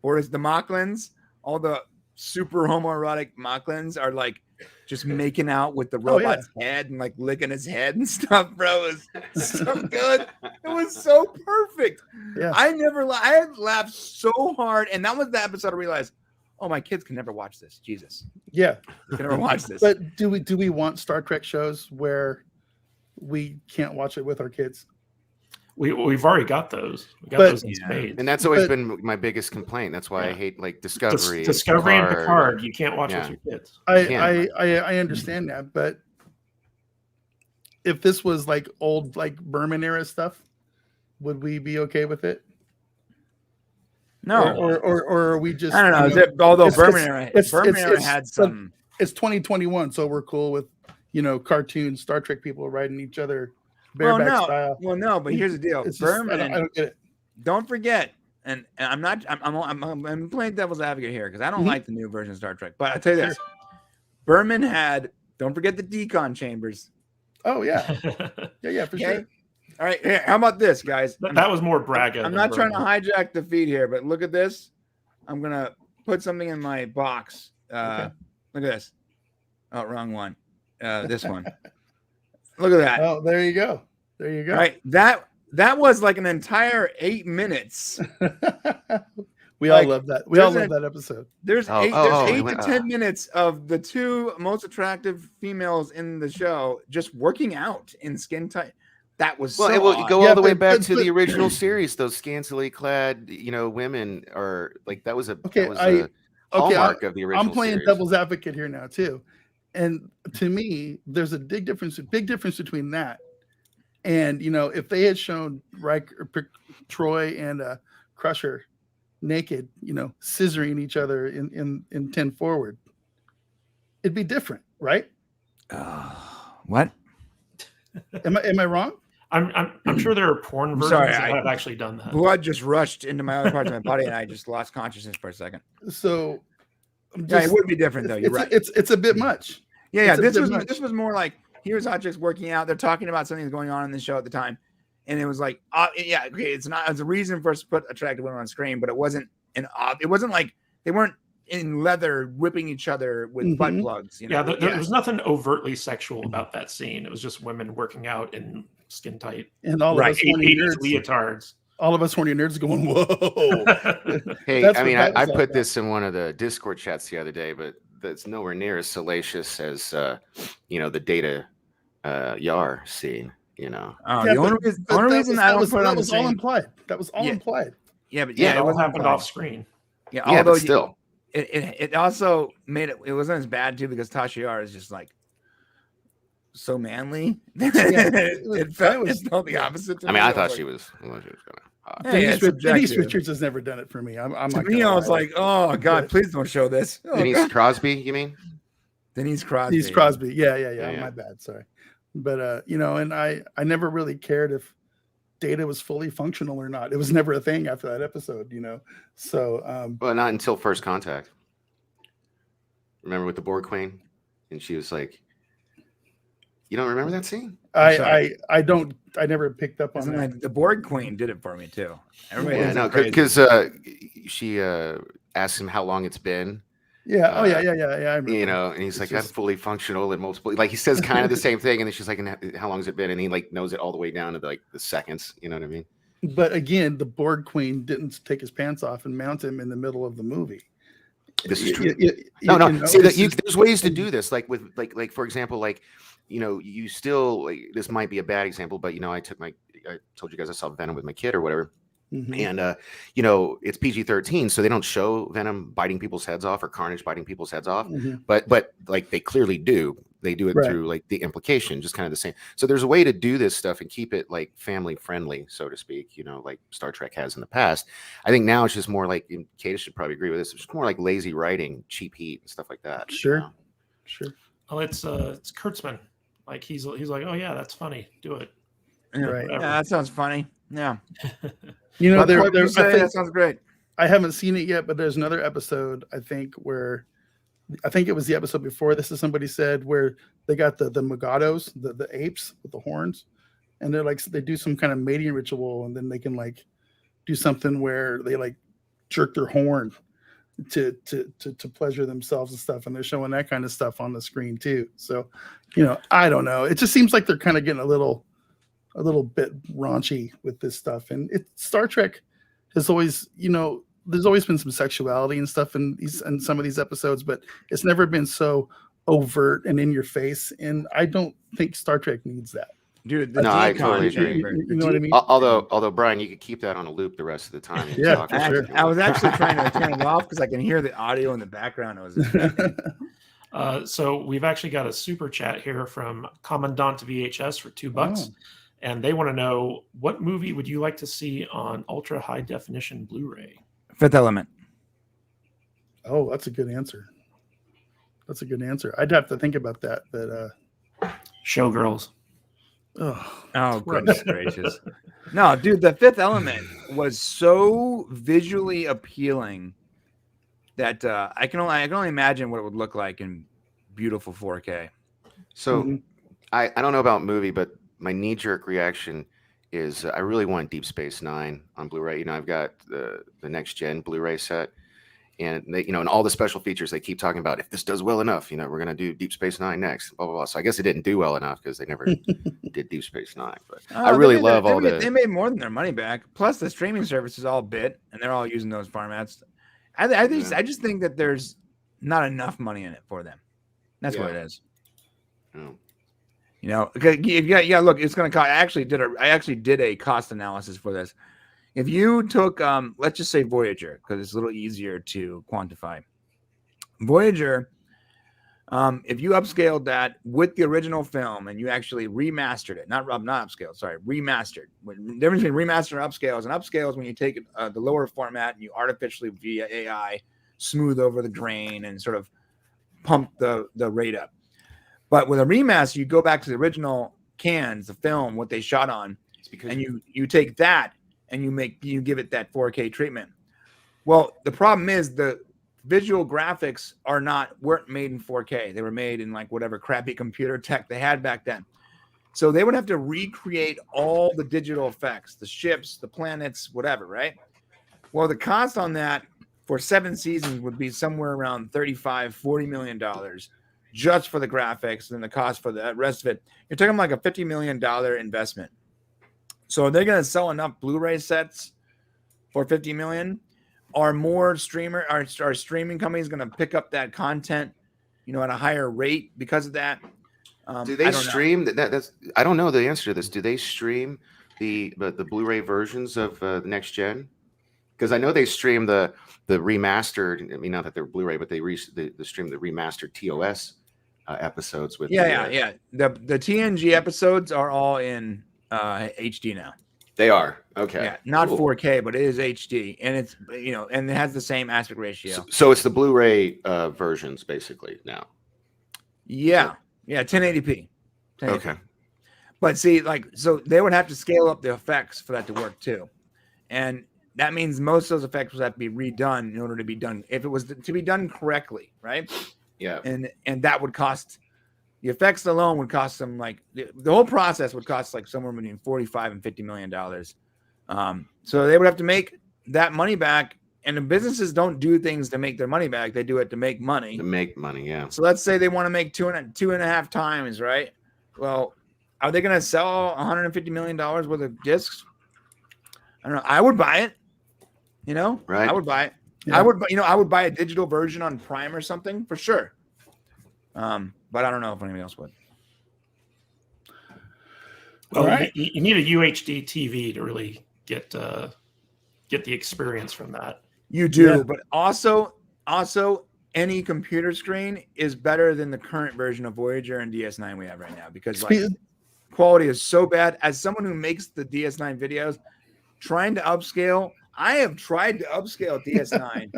Bortus, the Mocklins, all the super homoerotic Mocklins are like just making out with the robot's head and like licking his head and stuff, bro. It was so good. It was so perfect. Yeah. I had laughed so hard, and that was the episode I realized, oh, my kids can never watch this. Jesus. Yeah. They can never watch this. But do we want Star Trek shows where we can't watch it with our kids? We've already got those. We got But- those in spades. And that's always But- been my biggest complaint. That's why I Yeah. hate like Discovery, Discovery and Picard. Picard, you can't watch Yeah. with your kids. I understand that, but if this was like old like Berman era stuff, would we be okay with it? No, Or are we just? I don't know. you know, Although it's- Berman it's- era, it's- had it's- some. it's 2021, so we're cool with cartoon Star Trek people riding each other bareback style. Well, no, but here's the deal. It's just- Berman, I don't get it. don't forget, and I'm not. I'm playing devil's advocate here because I don't Mhm. like the new version of Star Trek. But I tell you this, Berman had. Don't forget the decon chambers. Oh yeah, yeah, for Okay. sure. All right, here, how about this, guys? That was more Braga. I'm than not trying to Berman. hijack the feed here, but look at this. I'm gonna put something in my box. Okay. Look at this. Oh, wrong one. This one. Look at that. Oh, there you go. There you go. All right, that was like an entire 8 minutes. We all Like, love that. We all there's love that episode. There's Oh, eight. oh, There's oh, 8 we to went- 10 minutes of the two most attractive females in the show just working out in skin tight. That was Well, so it will odd. go Yeah, all the way but- back but- to the but- original series. Those scantily clad, women are like that was a Okay, that was a hallmark of the original. I'm playing series. devil's advocate here now too, and to me, there's a big difference between that and if they had shown Troy and Crusher naked, scissoring each other in 10 forward, it'd be different, right? What? Am I wrong? I'm sure there are porn versions sorry, that I- have actually done that. Blood just rushed into my other parts of my body, and I just lost consciousness for a second. So I'm Yeah, it just- would be different though. You're it's, right. it's a bit much. Yeah. it's a This bit was much. this was more like here's hot chicks working out. They're talking about something that's going on in the show at the time, and it was like, yeah, okay, it's a reason for us to put attractive women on screen, but it wasn't it wasn't like they weren't in leather whipping each other with butt Mhm. plugs. Yeah, there was nothing overtly sexual about that scene. It was just women working out in skin tight And all Right, of us horny 80s nerds, leotards. all of us horny nerds going, whoa. Hey, That's I what mean, that I was all put about. this in one of the Discord chats the other day, but that's nowhere near as salacious as the Data Yar scene. Oh, Yeah, the only but only reason I don't put it on the was all same. implied. That was all Yeah. implied. Yeah, but Yeah, yeah, it all wasn't happened fun. off screen. Yeah, Yeah, although but still, it also made it wasn't as bad too because Tasha Yar is just like so manly. It felt the opposite. To I mean, me. I thought was she like, was. She was gonna. Yeah, Denise, it's Denise subjective. Richards has never done it for me. I'm To not me, gonna I was lie. like, oh god, please don't show this. Oh, Denise God. Crosby, you mean? Denise Crosby. Denise Crosby. Yeah. Yeah. My bad. Sorry. But and I never really cared if Data was fully functional or not. It was never a thing after that episode, So Well, not until First Contact. Remember with the Borg Queen, and she was like, "You don't remember that scene?" I never picked up on Isn't that. that- the Borg Queen did it for me too. Everybody Yeah, has no, it crazy. because she asked him how long it's been. Yeah. Oh yeah. I remember. And he's It's like, just- I'm fully functional and multiple. Like he says kind of the same thing, and then she's like, "And how long's it been?" And he like knows it all the way down to the seconds. You know what I mean? But again, the Borg Queen didn't take his pants off and mount him in the middle of the movie. This is true. No. No. See that there's ways to do this. Like with like for example, you still this might be a bad example, but I told you guys I saw Venom with my kid or whatever. Mhm. And it's PG-13, so they don't show Venom biting people's heads off or Carnage biting people's heads off. Mhm. But like they clearly do. They do it Right. through like the implication, just kind of the same. So there's a way to do this stuff and keep it like family friendly, so to speak. Like Star Trek has in the past. I think now it's just more like, and Kata should probably agree with this. It's just more like lazy writing, cheap heat, and stuff like that. Sure. Sure. Well, it's Kurtzman. Like he's like, oh yeah, that's funny. Do it. Yeah. Right. Yeah, that sounds funny. Yeah. What you I say, think that sounds great. I haven't seen it yet, but there's another episode I think where I think it was the episode before this, as somebody said, where they got the Mugatos, the apes with the horns, and they're like they do some kind of mating ritual, and then they can like do something where they like jerk their horn to pleasure themselves and stuff, and they're showing that kind of stuff on the screen too. So, I don't know. It just seems like they're kind of getting a little bit raunchy with this stuff, and Star Trek has always, there's always been some sexuality and stuff in some of these episodes, but it's never been so overt and in your face. And I don't think Star Trek needs that. Dude, the No, I decon totally agree. chamber. You know what I mean? Although Brian, you could keep that on a loop the rest of the time. You Yeah, talk for about sure. it if you I was want. actually trying to turn it off because I can hear the audio in the background. It was So we've actually got a super chat here from Commandant VHS for $2, and they want to know, what movie would you like to see on ultra high definition Blu-ray? Fifth Element. Oh, that's a good answer. That's a good answer. I'd have to think about that. But Showgirls. Oh, goodness gracious. No, dude, the Fifth Element was so visually appealing that I can only imagine what it would look like in beautiful 4K. So I don't know about movie, but my knee-jerk reaction is I really want Deep Space Nine on Blu-ray. You know, I've got the next gen Blu-ray set, and they, you know, and all the special features they keep talking about. If this does well enough, you know, we're gonna do Deep Space Nine next. Blah blah blah. So I guess it didn't do well enough because they never did Deep Space Nine. But I really love all the. They made more than their money back. Plus, the streaming service is all bit, and they're all using those formats. I just think that there's not enough money in it for them. That's what it is. Oh. You know, yeah. Look, it's going to cost. I actually did a cost analysis for this. If you took, let's just say Voyager, because it's a little easier to quantify. Voyager, if you upscaled that with the original film and you actually remastered it, not upscaled, sorry, remastered. The difference between remaster and upscale is when you take the lower format and you artificially via AI smooth over the grain and sort of pump the rate up. But with a remaster, you go back to the original cans, the film, what they shot on, and you take that and you give it that 4K treatment. Well, the problem is the visual graphics weren't made in 4K. They were made in like whatever crappy computer tech they had back then. So they would have to recreate all the digital effects, the ships, the planets, whatever, right? Well, the cost on that for 7 seasons would be somewhere around $35-40 million just for the graphics, and the cost for the rest of it. You're talking like a $50 million investment. So they're going to sell enough Blu-ray sets for $50 million. Are streaming companies going to pick up that content, you know, at a higher rate because of that? Do they stream that's? I don't know the answer to this. Do they stream the Blu-ray versions of the next gen? Because I know they stream the remastered. I mean, not that they're Blu-ray, but they stream the remastered TOS episodes with. Yeah. The TNG episodes are all in HD now. They are okay. Yeah, not 4K, but it is HD, and it's, you know, and it has the same aspect ratio. So it's the Blu-ray versions basically now. Yeah, 1080p. Okay. But see, like, so they would have to scale up the effects for that to work too, and that means most of those effects would have to be redone in order to be done. If it was to be done correctly, right? Yeah. And that would cost. The effects alone would cost them like the whole process would cost like somewhere between $45 and $50 million. So they would have to make that money back. And the businesses don't do things to make their money back; they do it to make money. To make money, yeah. So let's say they want to make two and a half times, right? Well, are they going to sell $150 million worth of discs? I don't know. I would buy it. You know, right? I would buy it. Yeah. I would buy a digital version on Prime or something for sure. But I don't know if anybody else would. Well, right. you need a UHD TV to really get the experience from that. You do, Yeah. but also any computer screen is better than the current version of Voyager and DS9 we have right now, because like quality is so bad. As someone who makes the DS9 videos, trying to upscale, I have tried to upscale DS9,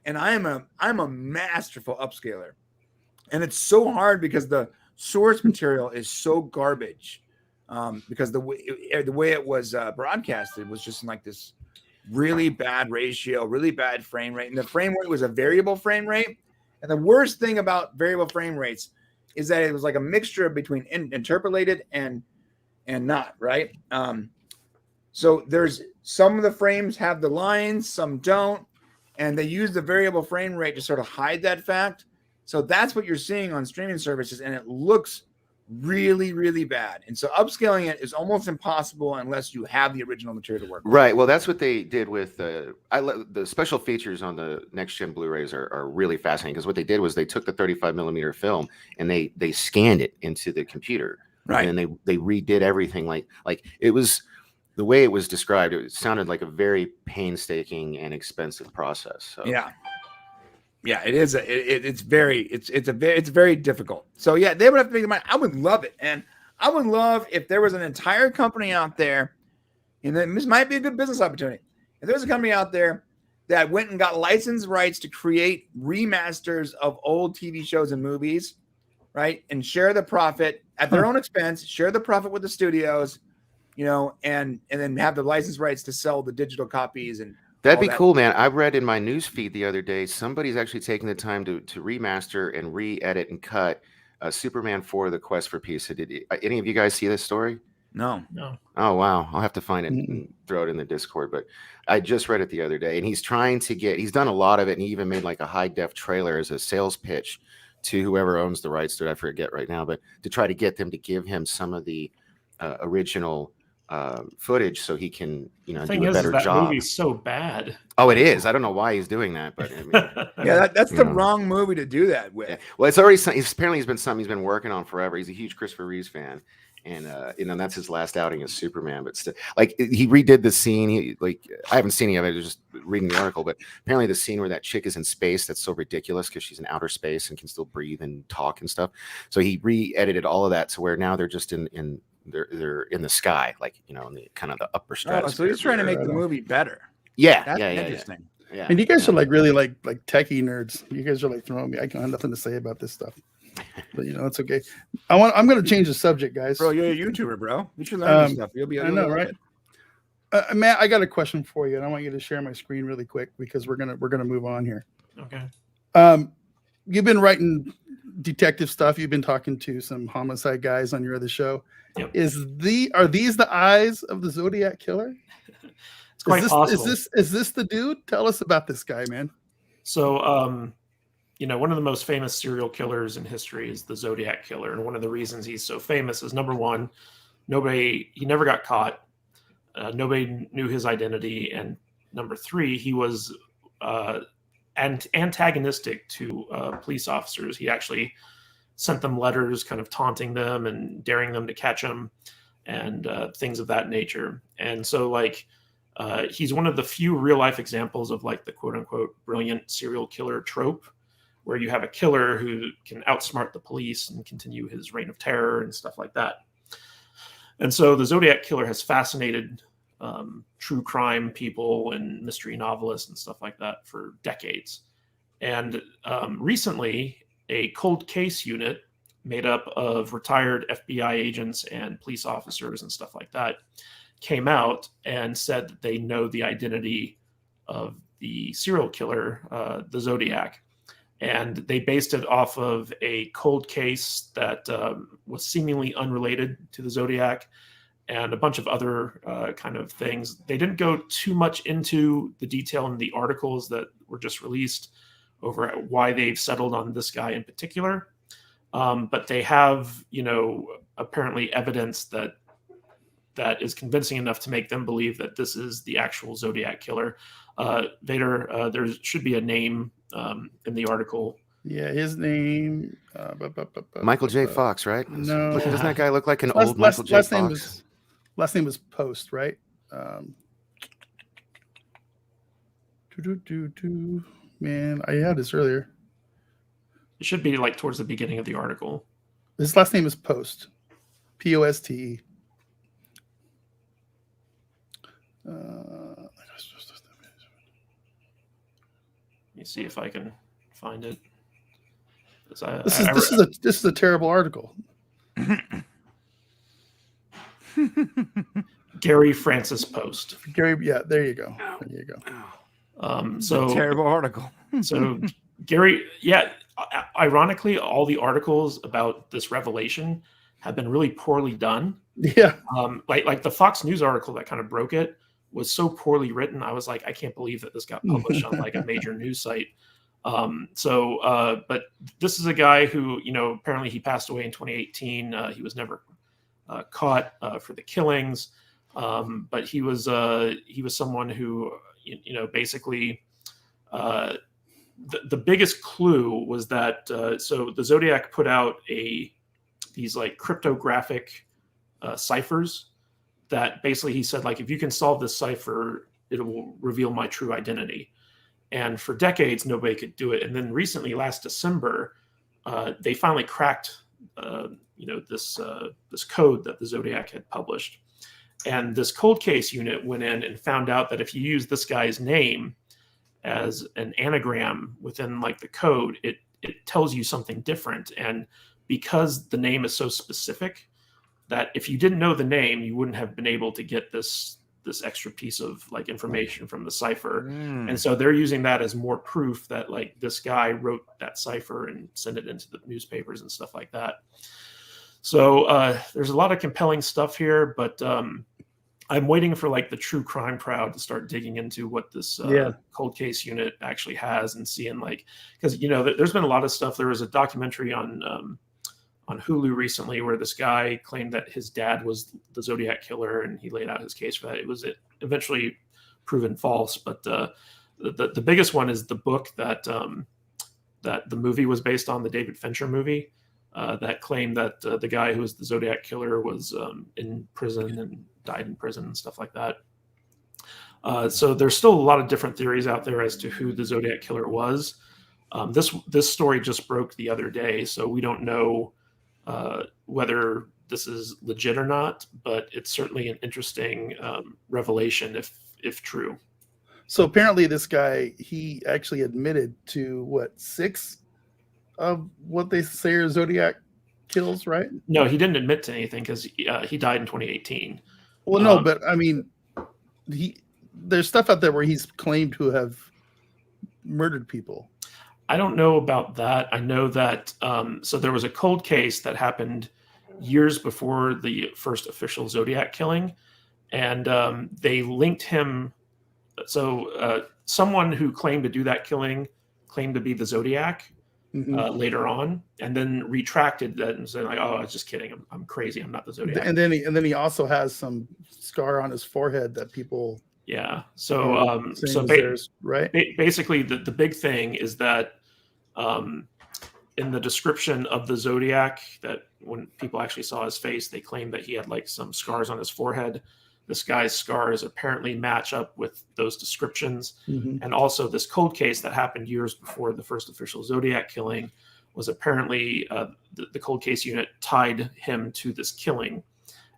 and I'm a masterful upscaler. And it's so hard because the source material is so garbage. Because the way it was broadcasted was just in like this really bad ratio, really bad frame rate. And the frame rate was a variable frame rate. And the worst thing about variable frame rates is that it was like a mixture between interpolated and not, right? So there's some of the frames have the lines, some don't. And they use the variable frame rate to sort of hide that fact. So that's what you're seeing on streaming services, and it looks really, really bad. And so upscaling it is almost impossible unless you have the original material to work with. Right. Well, that's what they did with the special features on the next gen Blu-rays are really fascinating, because what they did was they took the 35 millimeter film and they scanned it into the computer. Right. And then they redid everything like it was the way it was described. It sounded like a very painstaking and expensive process. So Yeah, it is. It's very difficult. So yeah, they would have to make the money. I would love it, and I would love if there was an entire company out there, and this might be a good business opportunity. If there's a company out there that went and got license rights to create remasters of old TV shows and movies, right, and share the profit at their own expense, share the profit with the studios, and then have the license rights to sell the digital copies and. That'd be cool, man. I read in my news feed the other day, somebody's actually taking the time to remaster and re-edit and cut Superman 4: The Quest for Peace. Did any of you guys see this story? No. Oh, wow. I'll have to find it and throw it in the Discord. But I just read it the other day, and he's done a lot of it, and he even made like a high-def trailer as a sales pitch to whoever owns the rights to it. I forget right now, but to try to get them to give him some of the original footage so he can do a better job. That movie's so bad. Oh, it is. I don't know why he's doing that, but I mean, that's the wrong movie to do that with. Yeah. Well, it's already apparently it's been something he's been working on forever. He's a huge Christopher Reeves fan, and that's his last outing as Superman. But still, like, he redid the scene. I haven't seen any of it. I was just reading the article, but apparently the scene where that chick is in space, that's so ridiculous because she's in outer space and can still breathe and talk and stuff. So he re-edited all of that to where now they're just they're in the sky, like, in the kind of the upper stratosphere. So he's trying to make the movie better. Yeah, That's yeah, interesting. Yeah. And you guys are like really like techie nerds. You guys are like throwing me. I have nothing to say about this stuff, but it's okay. I'm going to change the subject, guys. Bro, you're a YouTuber, bro. You should learn this stuff. I know, right? Matt, I got a question for you, and I want you to share my screen really quick because we're gonna move on here. Okay. You've been writing detective stuff. You've been talking to some homicide guys on your other show. Yep. Are these the eyes of the Zodiac Killer? It's quite possible. Is this the dude? Tell us about this guy, man. So, one of the most famous serial killers in history is the Zodiac Killer, and one of the reasons he's so famous is, number one, he never got caught. Nobody knew his identity, and number three, he was antagonistic to police officers. He actually sent them letters kind of taunting them and daring them to catch him and things of that nature. And so he's one of the few real life examples of the quote unquote brilliant serial killer trope, where you have a killer who can outsmart the police and continue his reign of terror and stuff like that. And so the Zodiac Killer has fascinated true crime people and mystery novelists and stuff like that for decades. And recently, a cold case unit made up of retired FBI agents and police officers and stuff like that came out and said that they know the identity of the serial killer, the Zodiac. And they based it off of a cold case that was seemingly unrelated to the Zodiac and a bunch of other kind of things. They didn't go too much into the detail in the articles that were just released over why they've settled on this guy in particular. But they have, apparently evidence that is convincing enough to make them believe that this is the actual Zodiac Killer. Vader, there should be a name in the article. Yeah, his name. Michael J. Fox, right? No. Doesn't that guy look like an old Michael J. Fox? Last name was Post, right? Man, I had this earlier. It should be towards the beginning of the article. His last name is Post. Poste. Let me see if I can find it. This is a terrible article. Gary Francis Post. Gary, yeah, there you go. There you go. So terrible article. So Gary, yeah. Ironically, all the articles about this revelation have been really poorly done. Yeah. Like the Fox News article that kind of broke it was so poorly written. I was like, I can't believe that this got published on a major news site. But this is a guy who, apparently he passed away in 2018. He was never caught for the killings. But he was someone who, basically, the biggest clue was that, so the Zodiac put out a these like cryptographic ciphers that basically he said, like, if you can solve this cipher, it will reveal my true identity. And for decades, nobody could do it. And then recently, last December, they finally cracked, this code that the Zodiac had published. And this cold case unit went in and found out that if you use this guy's name as an anagram within like the code, it tells you something different. And because the name is so specific, that if you didn't know the name, you wouldn't have been able to get this extra piece of like information from the cipher. And so they're using that as more proof that like this guy wrote that cipher and sent it into the newspapers and stuff like that. So there's a lot of compelling stuff here, but I'm waiting for like the true crime crowd to start digging into what this cold case unit actually has and seeing like, because there's been a lot of stuff. There was a documentary on Hulu recently where this guy claimed that his dad was the Zodiac Killer, and he laid out his case for that. It was eventually proven false, but the biggest one is the book that the movie was based on, the David Fincher movie, that claimed that the guy who was the Zodiac Killer was in prison and died in prison and stuff like that. So there's still a lot of different theories out there as to who the Zodiac Killer was. This story just broke the other day, so we don't know whether this is legit or not, but it's certainly an interesting revelation if true. So apparently this guy, he actually admitted to 6 of what they say are Zodiac kills, right? No, he didn't admit to anything because he died in 2018. Well, no, but I mean, there's stuff out there where he's claimed to have murdered people. I don't know about that. I know that so there was a cold case that happened years before the first official Zodiac killing, and they linked him. So someone who claimed to do that killing claimed to be the Zodiac later on, and then retracted that and said, like, "Oh, I was just kidding. I'm crazy. I'm not the Zodiac." And then he also has some scar on his forehead that people. Yeah. So right. Basically, the big thing is that in the description of the Zodiac, that when people actually saw his face, they claimed that he had like some scars on his forehead. This guy's scars apparently match up with those descriptions. And also this cold case that happened years before the first official Zodiac killing was apparently the cold case unit tied him to this killing.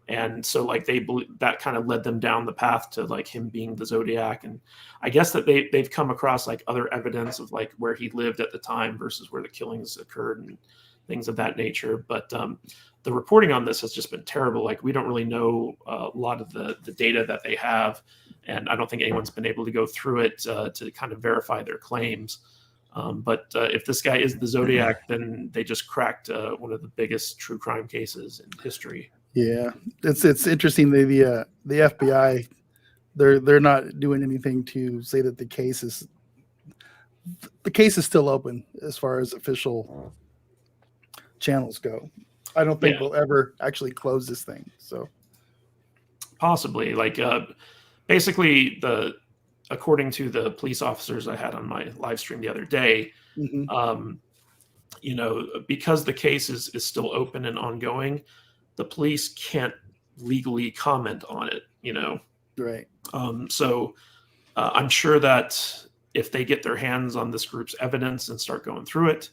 And so like that kind of led them down the path to like him being the Zodiac. And I guess that they've come across like other evidence of like where he lived at the time versus where the killings occurred and things of that nature. But the reporting on this has just been terrible. Like we don't really know a lot of the data that they have. And I don't think anyone's been able to go through it to kind of verify their claims. But if this guy is the Zodiac, then they just cracked one of the biggest true crime cases in history. Yeah, it's interesting. The FBI, they're not doing anything to say that the case is still open as far as official channels go. I don't think we'll ever actually close this thing. So possibly, like basically according to the police officers I had on my live stream the other day, because the case is still open and ongoing, the police can't legally comment on it, Right. So I'm sure that if they get their hands on this group's evidence and start going through it,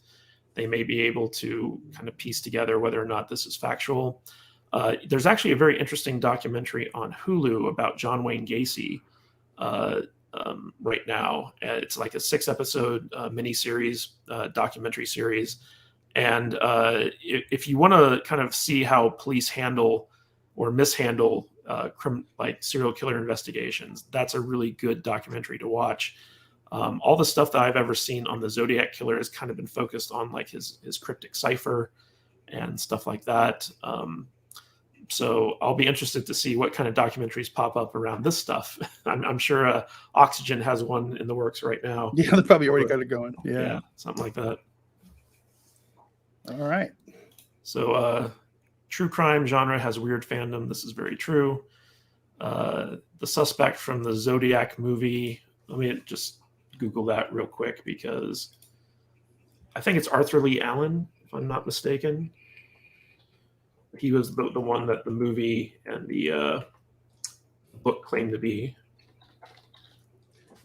they may be able to kind of piece together whether or not this is factual. There's actually a very interesting documentary on Hulu about John Wayne Gacy right now. It's like a 6-episode miniseries, documentary series. And if you want to kind of see how police handle or mishandle like serial killer investigations, that's a really good documentary to watch. All the stuff that I've ever seen on the Zodiac Killer has kind of been focused on like his cryptic cipher and stuff like that. So I'll be interested to see what kind of documentaries pop up around this stuff. I'm sure Oxygen has one in the works right now. Yeah, they probably already got it going. Yeah, something like that. All right. So true crime genre has weird fandom. This is very true. The suspect from the Zodiac movie, let me just Google that real quick because I think it's Arthur Lee Allen, if I'm not mistaken. He was the one that the movie and the book claimed to be.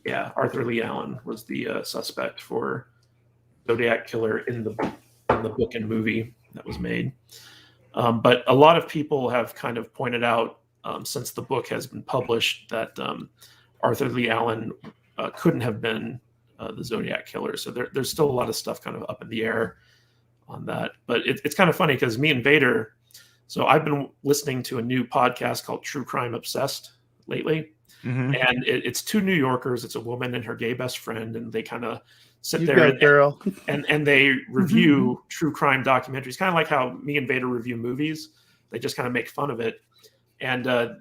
Yeah, Arthur Lee Allen was the suspect for Zodiac Killer in the book and movie that was made. But a lot of people have kind of pointed out since the book has been published that Arthur Lee Allen couldn't have been the Zodiac Killer. So there's still a lot of stuff kind of up in the air on that. But it's kind of funny because me and Vader, so I've been listening to a new podcast called True Crime Obsessed lately. Mm-hmm. And it's two New Yorkers. It's a woman and her gay best friend, and they kind of sit there and they review true crime documentaries, kind of like how me and Vader review movies. They just kind of make fun of it. And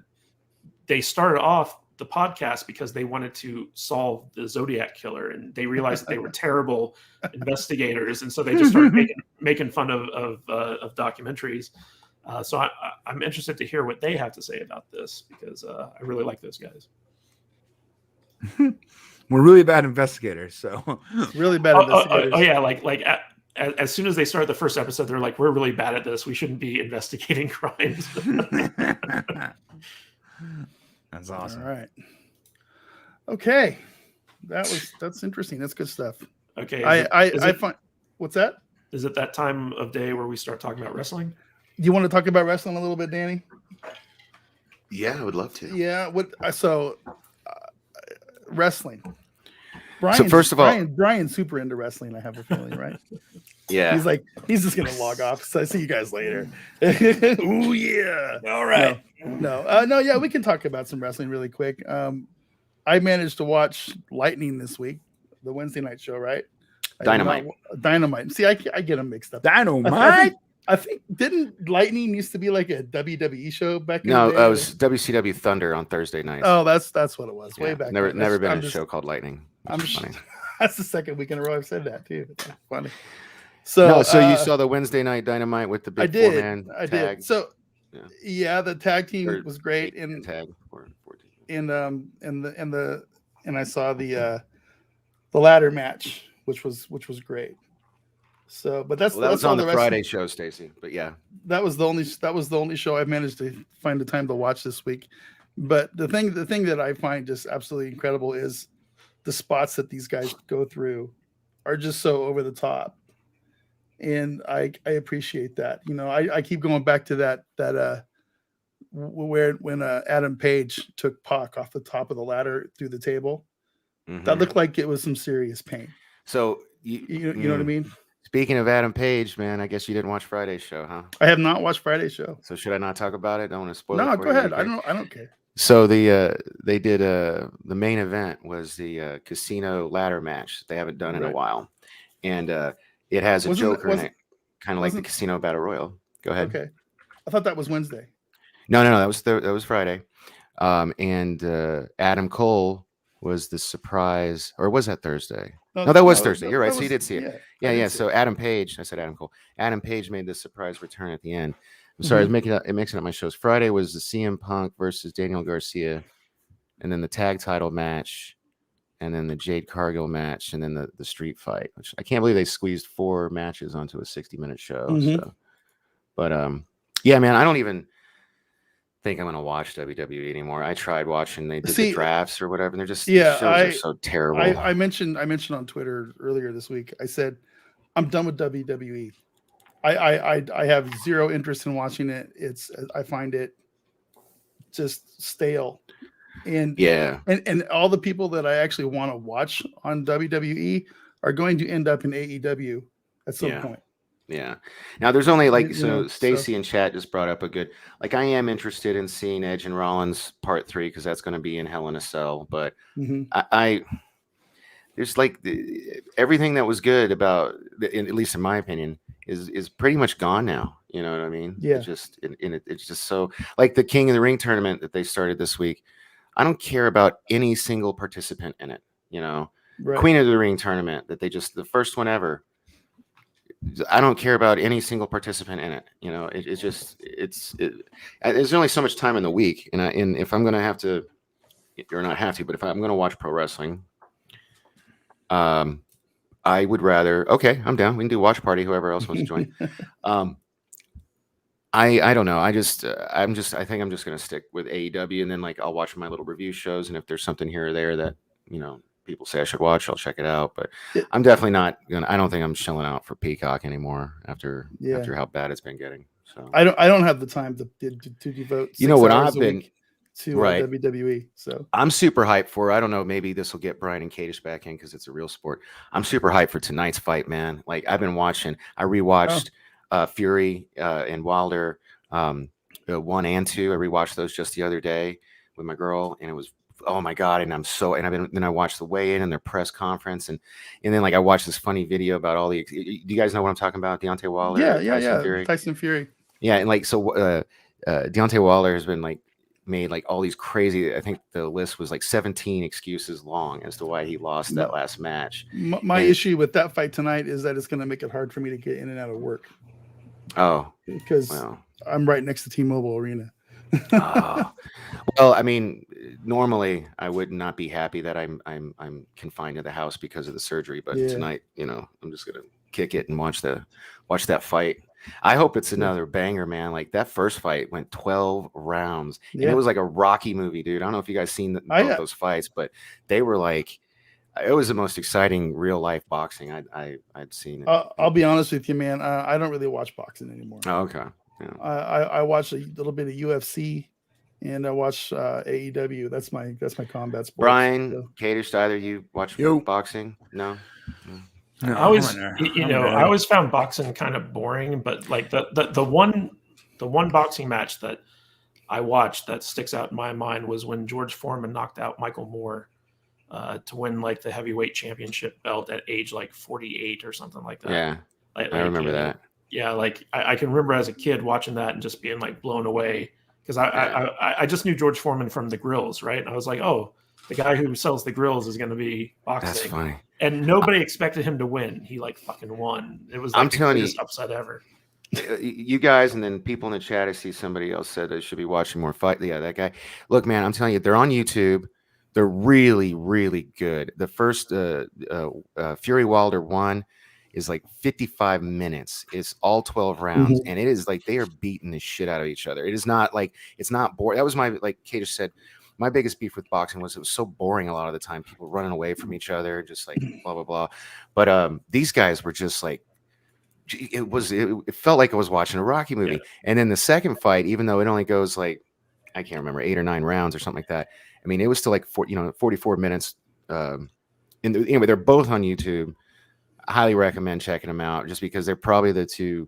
they started off the podcast because they wanted to solve the Zodiac Killer, and they realized that they were terrible investigators, and so they just started making fun of documentaries. So I'm interested to hear what they have to say about this, because I really like those guys. We're really bad investigators, so really bad investigators. Oh yeah, like as soon as they started the first episode, they're like, "We're really bad at this. We shouldn't be investigating crimes." That's awesome. All right. Okay, that's interesting. That's good stuff. Okay, I find what's that? Is it that time of day where we start talking about wrestling? You want to talk about wrestling a little bit, Danny? Yeah, I would love to. Yeah. Wrestling. So first of all, Brian's super into wrestling. I have a feeling, right? Yeah. He's just gonna log off. So I see you guys later. Ooh yeah. All right. No. Yeah, we can talk about some wrestling really quick. I managed to watch Lightning this week, the Wednesday night show, right? Dynamite. See, I get them mixed up. Dynamite. I think didn't Lightning used to be like a WWE show back in the day? No, it was WCW Thunder on Thursday nights. Oh, that's what it was. Way back. Never been a show called Lightning. That's the second week in a row I've said that too. That's funny. So you saw the Wednesday night Dynamite with the big four-man tag. I did. So yeah, the tag team was great, and tag 14. And I saw the ladder match, which was great. So, but that was on the Friday show, Stacy. But yeah, that was the only show I managed to find the time to watch this week. But the thing that I find just absolutely incredible is the spots that these guys go through are just so over the top, and I appreciate that. You know, I keep going back to that when Adam Page took Pac off the top of the ladder through the table. Mm-hmm. That looked like it was some serious pain. So you know what I mean? Speaking of Adam Page, man, I guess you didn't watch Friday's show, huh? I have not watched Friday's show. So should I not talk about it? Don't want to spoil it. No, go ahead. I don't care. So they did the main event was the casino ladder match they haven't done in a while, and it has a Joker in it, kind of like the Casino Battle Royal. Go ahead. Okay, I thought that was Wednesday. No, that was Friday, and Adam Cole was the surprise, or was that Thursday? No, that was Thursday. You're right. So you did see it. Yeah. So Adam Page, I said Adam Cole. Adam Page made this surprise return at the end. I'm sorry, I was mixing up my shows. Friday was the CM Punk versus Daniel Garcia, and then the tag title match, and then the Jade Cargill match, and then the street fight. Which I can't believe they squeezed 4 matches onto a 60-minute show. Mm-hmm. So, but yeah, man, I don't even think I'm going to watch WWE anymore. I tried watching. They did the drafts or whatever, and they're just shows are so terrible. I mentioned on Twitter earlier this week. I said I'm done with WWE. I have zero interest in watching it. I find it just stale. And and all the people that I actually want to watch on WWE are going to end up in AEW at some point. Yeah. Now there's only Stacy in chat just brought up a good, I am interested in seeing Edge and Rollins part 3 because that's going to be in Hell in a Cell. But I there's everything that was good about, at least in my opinion, is pretty much gone now. You know what I mean? Yeah. It's just so like the King of the Ring tournament that they started this week. I don't care about any single participant in it. You know, Queen of the Ring tournament that the first one ever. I don't care about any single participant in it. You know, there's only so much time in the week, and if I'm going to have to, or not have to, but if I'm going to watch pro wrestling, I would rather. Okay, I'm down. We can do watch party. Whoever else wants to join. I don't know. I think I'm just gonna stick with AEW, and then like I'll watch my little review shows, and if there's something here or there that people say I should watch, I'll check it out. But I'm definitely not gonna. I don't think I'm shelling out for Peacock anymore after how bad it's been getting. So I don't have the time to devote. You know what 6 hours I've a been week to right. WWE. So I'm super hyped for. I don't know. Maybe this will get Brian and Kadish back in because it's a real sport. I'm super hyped for tonight's fight, man. Like I've been watching. I rewatched Fury and Wilder 1 and 2. I rewatched those just the other day with my girl, and it was oh my god. And then I watched the weigh-in and their press conference, and then like I watched this funny video about all the. Do you guys know what I'm talking about? Deontay Wilder, Tyson Fury. Yeah, and like so, Deontay Wilder has been like made like all these crazy. I think the list was like 17 excuses long as to why he lost that last match. My issue with that fight tonight is that it's going to make it hard for me to get in and out of work. Oh, because I'm right next to T-Mobile Arena. Well, I mean, normally I would not be happy that I'm confined to the house because of the surgery, but tonight, I'm just gonna kick it and watch that fight. I hope it's another banger, man. Like that first fight went 12 rounds, and it was like a Rocky movie, dude. I don't know if you guys seen both those fights, but they were like, it was the most exciting real life boxing I'd seen. I'll be honest with you, man. I don't really watch boxing anymore. Oh, okay. Yeah. I watch a little bit of UFC, and I watch AEW. That's my combat sport. Brian, Kadish, either you watch boxing? No. I always, I always found boxing kind of boring, but like the one boxing match that I watched that sticks out in my mind was when George Foreman knocked out Michael Moore to win like the heavyweight championship belt at age like 48 or something like that. Yeah, I remember that. Yeah, like I can remember as a kid watching that and just being like blown away because I just knew George Foreman from the grills, right? And I was like, oh, the guy who sells the grills is going to be boxing. That's funny. And nobody expected him to win. He like fucking won. It was like the biggest upset ever. You guys, and then people in the chat, I see somebody else said I should be watching more fight. Yeah, that guy. Look, man, I'm telling you, they're on YouTube. They're really, really good. The first Fury Wilder 1 is like 55 minutes. It's all 12 rounds, and it is like they are beating the shit out of each other. It is not like it's not boring. That was my, like Kate just said, my biggest beef with boxing was it was so boring a lot of the time. People running away from each other, just like blah blah blah. But these guys were just like it felt like I was watching a Rocky movie. Yeah. And then the second fight, even though it only goes like I can't remember 8 or 9 rounds or something like that. I mean, it was still like 44 minutes. Anyway, they're both on YouTube. I highly recommend checking them out just because they're probably the two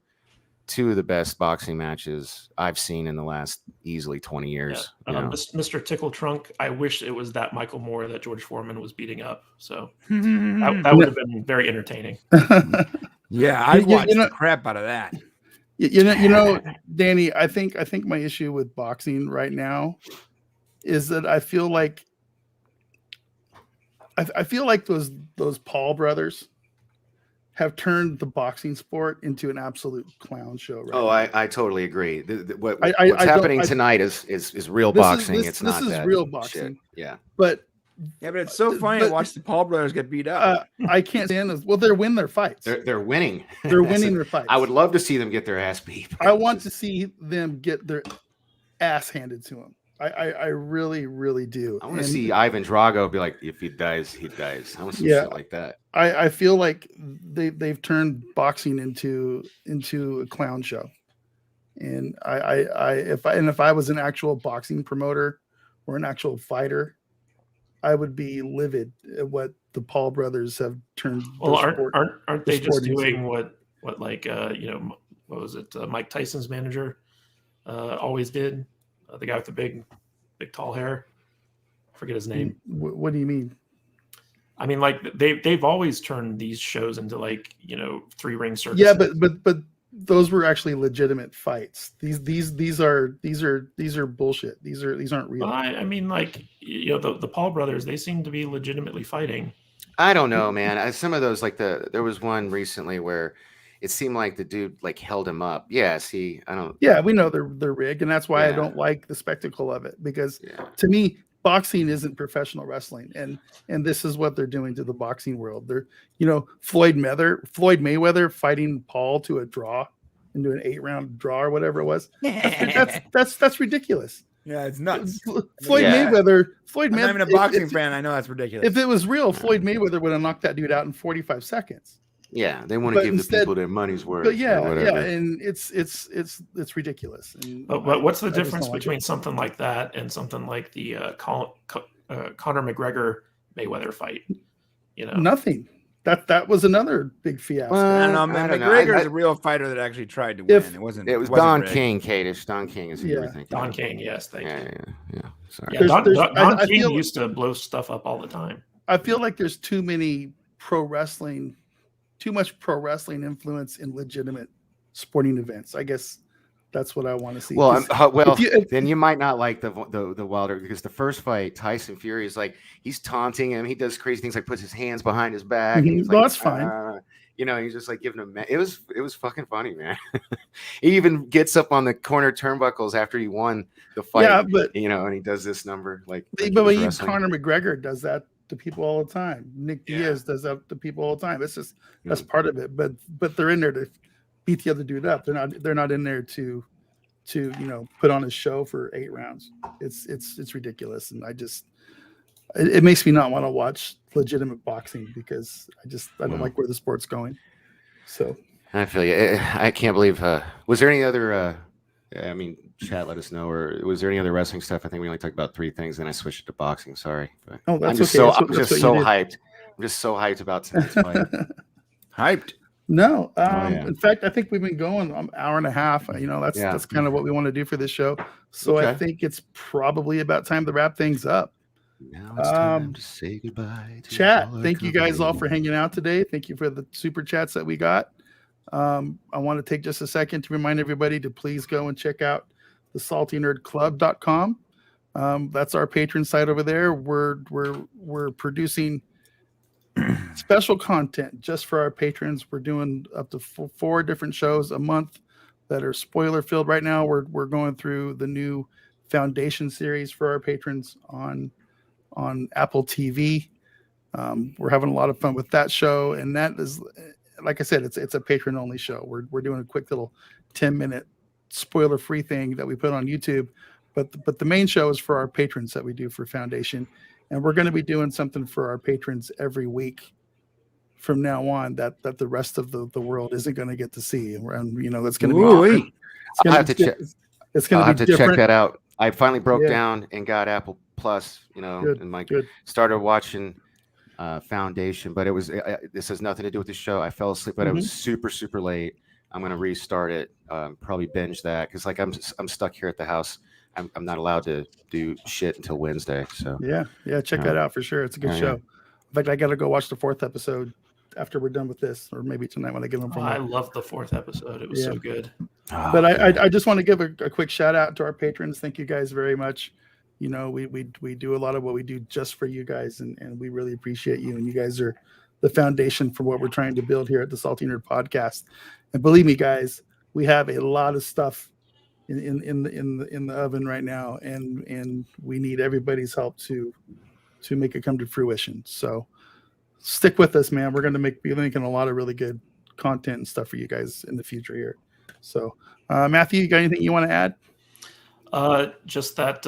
of the best boxing matches I've seen in the last easily 20 years. Yeah. Mr. Tickle Trunk, I wish it was that Michael Moore that George Foreman was beating up. So that would have been very entertaining. Yeah, I watched the crap out of that. You know, Danny, I think my issue with boxing right now is that I feel like those Paul brothers have turned the boxing sport into an absolute clown show. Right I totally agree. What's happening tonight is real boxing. It's not this is real boxing. Shit. Yeah, but it's so funny to watch the Paul brothers get beat up. I can't stand this. Well, they're winning their fights. They're winning. They're winning their fights. I would love to see them get their ass beat. I want to see them get their ass handed to them. I really, really do. I want to see Ivan Drago be like, if he dies, he dies. I want to see shit like that. I feel like they've turned boxing into a clown show. And if I was an actual boxing promoter or an actual fighter, I would be livid at what the Paul brothers have turned. Well, aren't they just doing what like what was it? Mike Tyson's manager always did. The guy with the big tall hair. I forget his name. What do you mean? I mean, like they've always turned these shows into like 3-ring circuses. Yeah, but those were actually legitimate fights. These are bullshit. These aren't real. Well, I mean, like the Paul brothers, they seem to be legitimately fighting. I don't know, man. Some of those, like there was one recently where it seemed like the dude like held him up. Yeah, see, I don't. Yeah, we know they're rigged, and that's why I don't like the spectacle of it because to me, boxing isn't professional wrestling, and this is what they're doing to the boxing world. They're Floyd Mayweather fighting Paul to a draw into an 8-round draw or whatever it was. That's ridiculous. Yeah, it's nuts. Floyd Mayweather. I'm not even a boxing fan. I know that's ridiculous. If it was real, Floyd Mayweather would have knocked that dude out in 45 seconds. Yeah, they want to give the people their money's worth. But and it's ridiculous. And but what's the difference between something like that and something like the Conor McGregor Mayweather fight? Nothing. That was another big fiasco. I don't know. McGregor is a real fighter that actually tried to win. It was Don rigged. King, Kadish. Don King is who you were thinking. Don King, yes, thank you. Yeah. Sorry. Yeah, Don King used to blow stuff up all the time. I feel like there's too much pro wrestling influence in legitimate sporting events. I guess that's what I want to see. Well, then you might not like the Wilder, because the first fight, Tyson Fury, is like, he's taunting him. He does crazy things, like puts his hands behind his back. And he's that's fine. He's just like giving him. It was fucking funny, man. He even gets up on the corner turnbuckles after he won the fight. Yeah, but and he does this number like. But Conor McGregor does that to people all the time. Nick Diaz does that to people all the time. It's just that's part of it. But they're in there to beat the other dude up. They're not in there to put on a show for 8 rounds. It's ridiculous, and it makes me not want to watch legitimate boxing, because I don't like where the sport's going. So I feel you. I can't believe. Was there any other? Chat, let us know. Or was there any other wrestling stuff? I think we only talked about 3 things, then I switched it to boxing. Sorry. But that's I'm just okay. I'm just so hyped. I'm just so hyped about tonight's fight. Hyped. No, in fact, I think we've been going an hour and a half. That's kind of what we want to do for this show. So I think it's probably about time to wrap things up. Now it's time to say goodbye. Chat. Thank you guys all for hanging out today. Thank you for the super chats that we got. I want to take just a second to remind everybody to please go and check out the saltynerdclub.com. That's our patron site over there. We're producing special content just for our patrons. We're doing up to 4 different shows a month that are spoiler filled. Right now we're going through the new Foundation series for our patrons on Apple TV. We're having a lot of fun with that show, and that is, like I said, it's a patron only show. We're doing a quick little 10-minute spoiler free thing that we put on YouTube, but the main show is for our patrons that we do for Foundation. And we're going to be doing something for our patrons every week from now on that the rest of the world isn't going to get to see. And it's going to be. I'll have to check. It's going to be different. Check that out. I finally broke down and got Apple Plus. And started watching Foundation, but it was. This has nothing to do with the show. I fell asleep, but it was super, super late. I'm going to restart it. Probably binge that, because I'm stuck here at the house. I'm not allowed to do shit until Wednesday. So check that out for sure. It's a good show. In fact, I got to go watch the 4th episode after we're done with this, or maybe tonight when I get home from. I love the 4th episode. It was so good. But I just want to give a quick shout out to our patrons. Thank you guys very much. We do a lot of what we do just for you guys, and we really appreciate you. And you guys are the foundation for what we're trying to build here at the Salty Nerd Podcast. And believe me, guys, we have a lot of stuff in the oven right now, and we need everybody's help to make it come to fruition. So stick with us, man. We're going to be making a lot of really good content and stuff for you guys in the future here. So Matthew, you got anything you want to add? Just that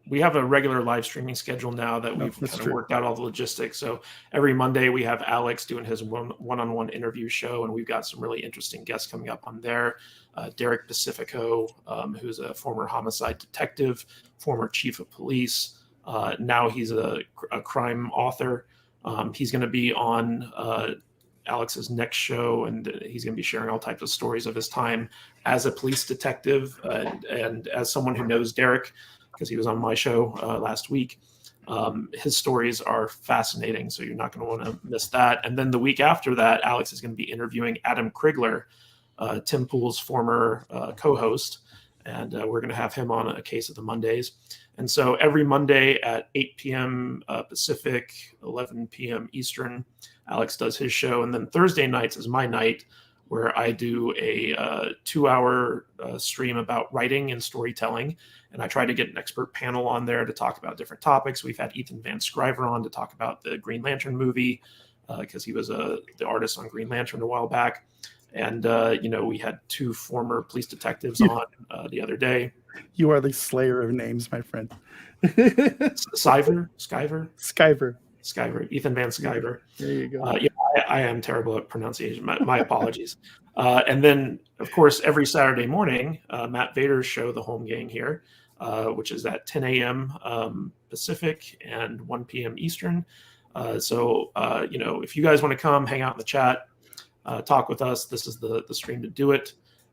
we have a regular live streaming schedule now that we've kind of worked out all the logistics. So every Monday we have Alex doing his one-on-one interview show, and we've got some really interesting guests coming up on there. Derek Pacifico, who's a former homicide detective, former chief of police. Now he's a crime author. He's going to be on Alex's next show, and he's going to be sharing all types of stories of his time as a police detective and as someone who knows Derek, because he was on my show last week. His stories are fascinating, so you're not going to want to miss that. And then the week after that, Alex is going to be interviewing Adam Krigler, Tim Pool's former co-host, and we're going to have him on A Case of the Mondays. And so every Monday at 8 p.m. Pacific, 11 p.m. Eastern, Alex does his show. And then Thursday nights is my night, where I do a 2-hour stream about writing and storytelling. And I try to get an expert panel on there to talk about different topics. We've had Ethan Van Scriver on to talk about the Green Lantern movie, because he was the artist on Green Lantern a while back. And we had 2 former police detectives on the other day. You are the slayer of names, my friend. Skyver, Ethan Van Skyver. There you go. I am terrible at pronunciation. My apologies. And then, of course, every Saturday morning, Matt Vader's show, The Holmgang here, which is at 10 a.m. Pacific and 1 p.m. Eastern. So if you guys want to come hang out in the chat, talk with us, this is the stream to do it.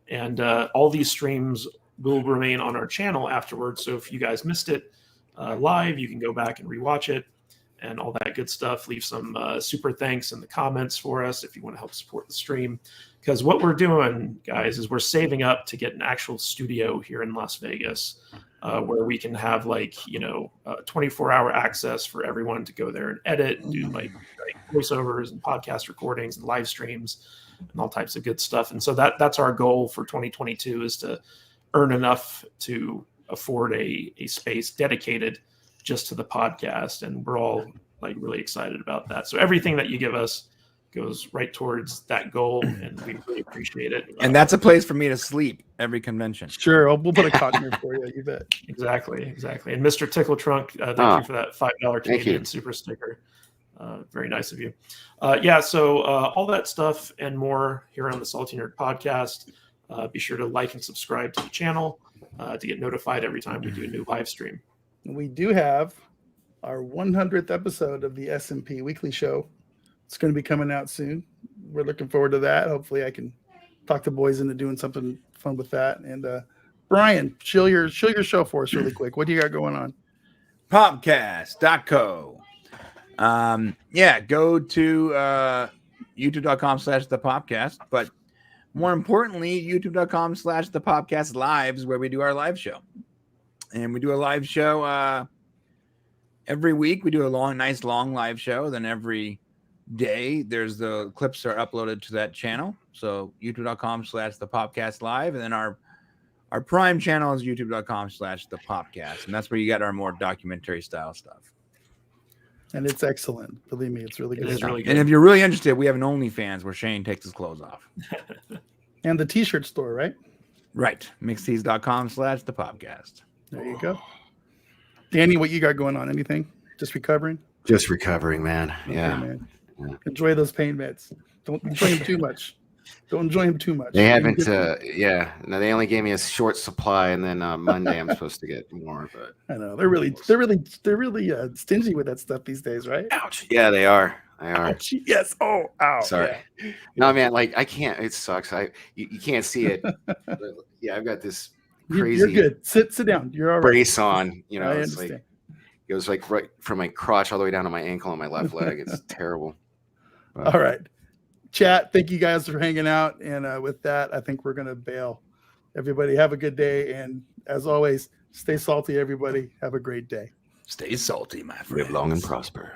And all these streams will remain on our channel afterwards. So if you guys missed it live, you can go back and rewatch it and all that good stuff. Leave some super thanks in the comments for us if you want to help support the stream. Because what we're doing, guys, is we're saving up to get an actual studio here in Las Vegas where we can have 24-hour access for everyone to go there and edit and do like voiceovers and podcast recordings and live streams and all types of good stuff. And so that's our goal for 2022 is to earn enough to afford a space dedicated just to the podcast. And we're all really excited about that. So everything that you give us goes right towards that goal, and we really appreciate it. And that's a place for me to sleep every convention. Sure, we'll put a cot here for you. You bet. Exactly. And Mr. Tickle Trunk, thank you for that $5 Canadian super sticker. Very nice of you. So all that stuff and more here on the Salty Nerd Podcast. Be sure to like and subscribe to the channel to get notified every time we do a new live stream. We do have our 100th episode of the SMP Weekly Show. It's going to be coming out soon. We're looking forward to that. Hopefully I can talk the boys into doing something fun with that. And Brian, show your show for us really quick. What do you got going on? Popcast.co. Go to youtube.com/thepopcast. But more importantly, youtube.com/thepopcast lives, where we do our live show. And we do a live show every week. We do a nice long live show. Then every day there's the clips are uploaded to that channel. So youtube.com/thepopcast live. And then our prime channel is youtube.com/thepopcast. And that's where you get our more documentary style stuff. And it's excellent. Believe me, it's really good. It is really good. And if you're really interested, we have an OnlyFans where Shane takes his clothes off. And the t-shirt store, right? Right. Mixtees.com/thepopcast. There you go. Danny, what you got going on? Anything? Just recovering? Just recovering, man. Yeah. Okay, man. Enjoy those pain meds. Don't enjoy them too much. Don't enjoy them too much. They haven't. No, they only gave me a short supply, and then Monday I'm supposed to get more. But I know they're really stingy with that stuff these days, right? Ouch. Yeah, they are. Ouch. Yes. Oh, ow. Sorry. Yeah. No, man. I can't. It sucks. You can't see it. But, I've got this crazy. You're good. Sit down. You're all right. Brace on. I It's understand. it was right from my crotch all the way down to my ankle on my left leg. It's terrible. All right. Chat, thank you guys for hanging out. And with that, I think we're going to bail. Everybody have a good day. And as always, stay salty, everybody. Have a great day. Stay salty, my friend. Live long and prosper.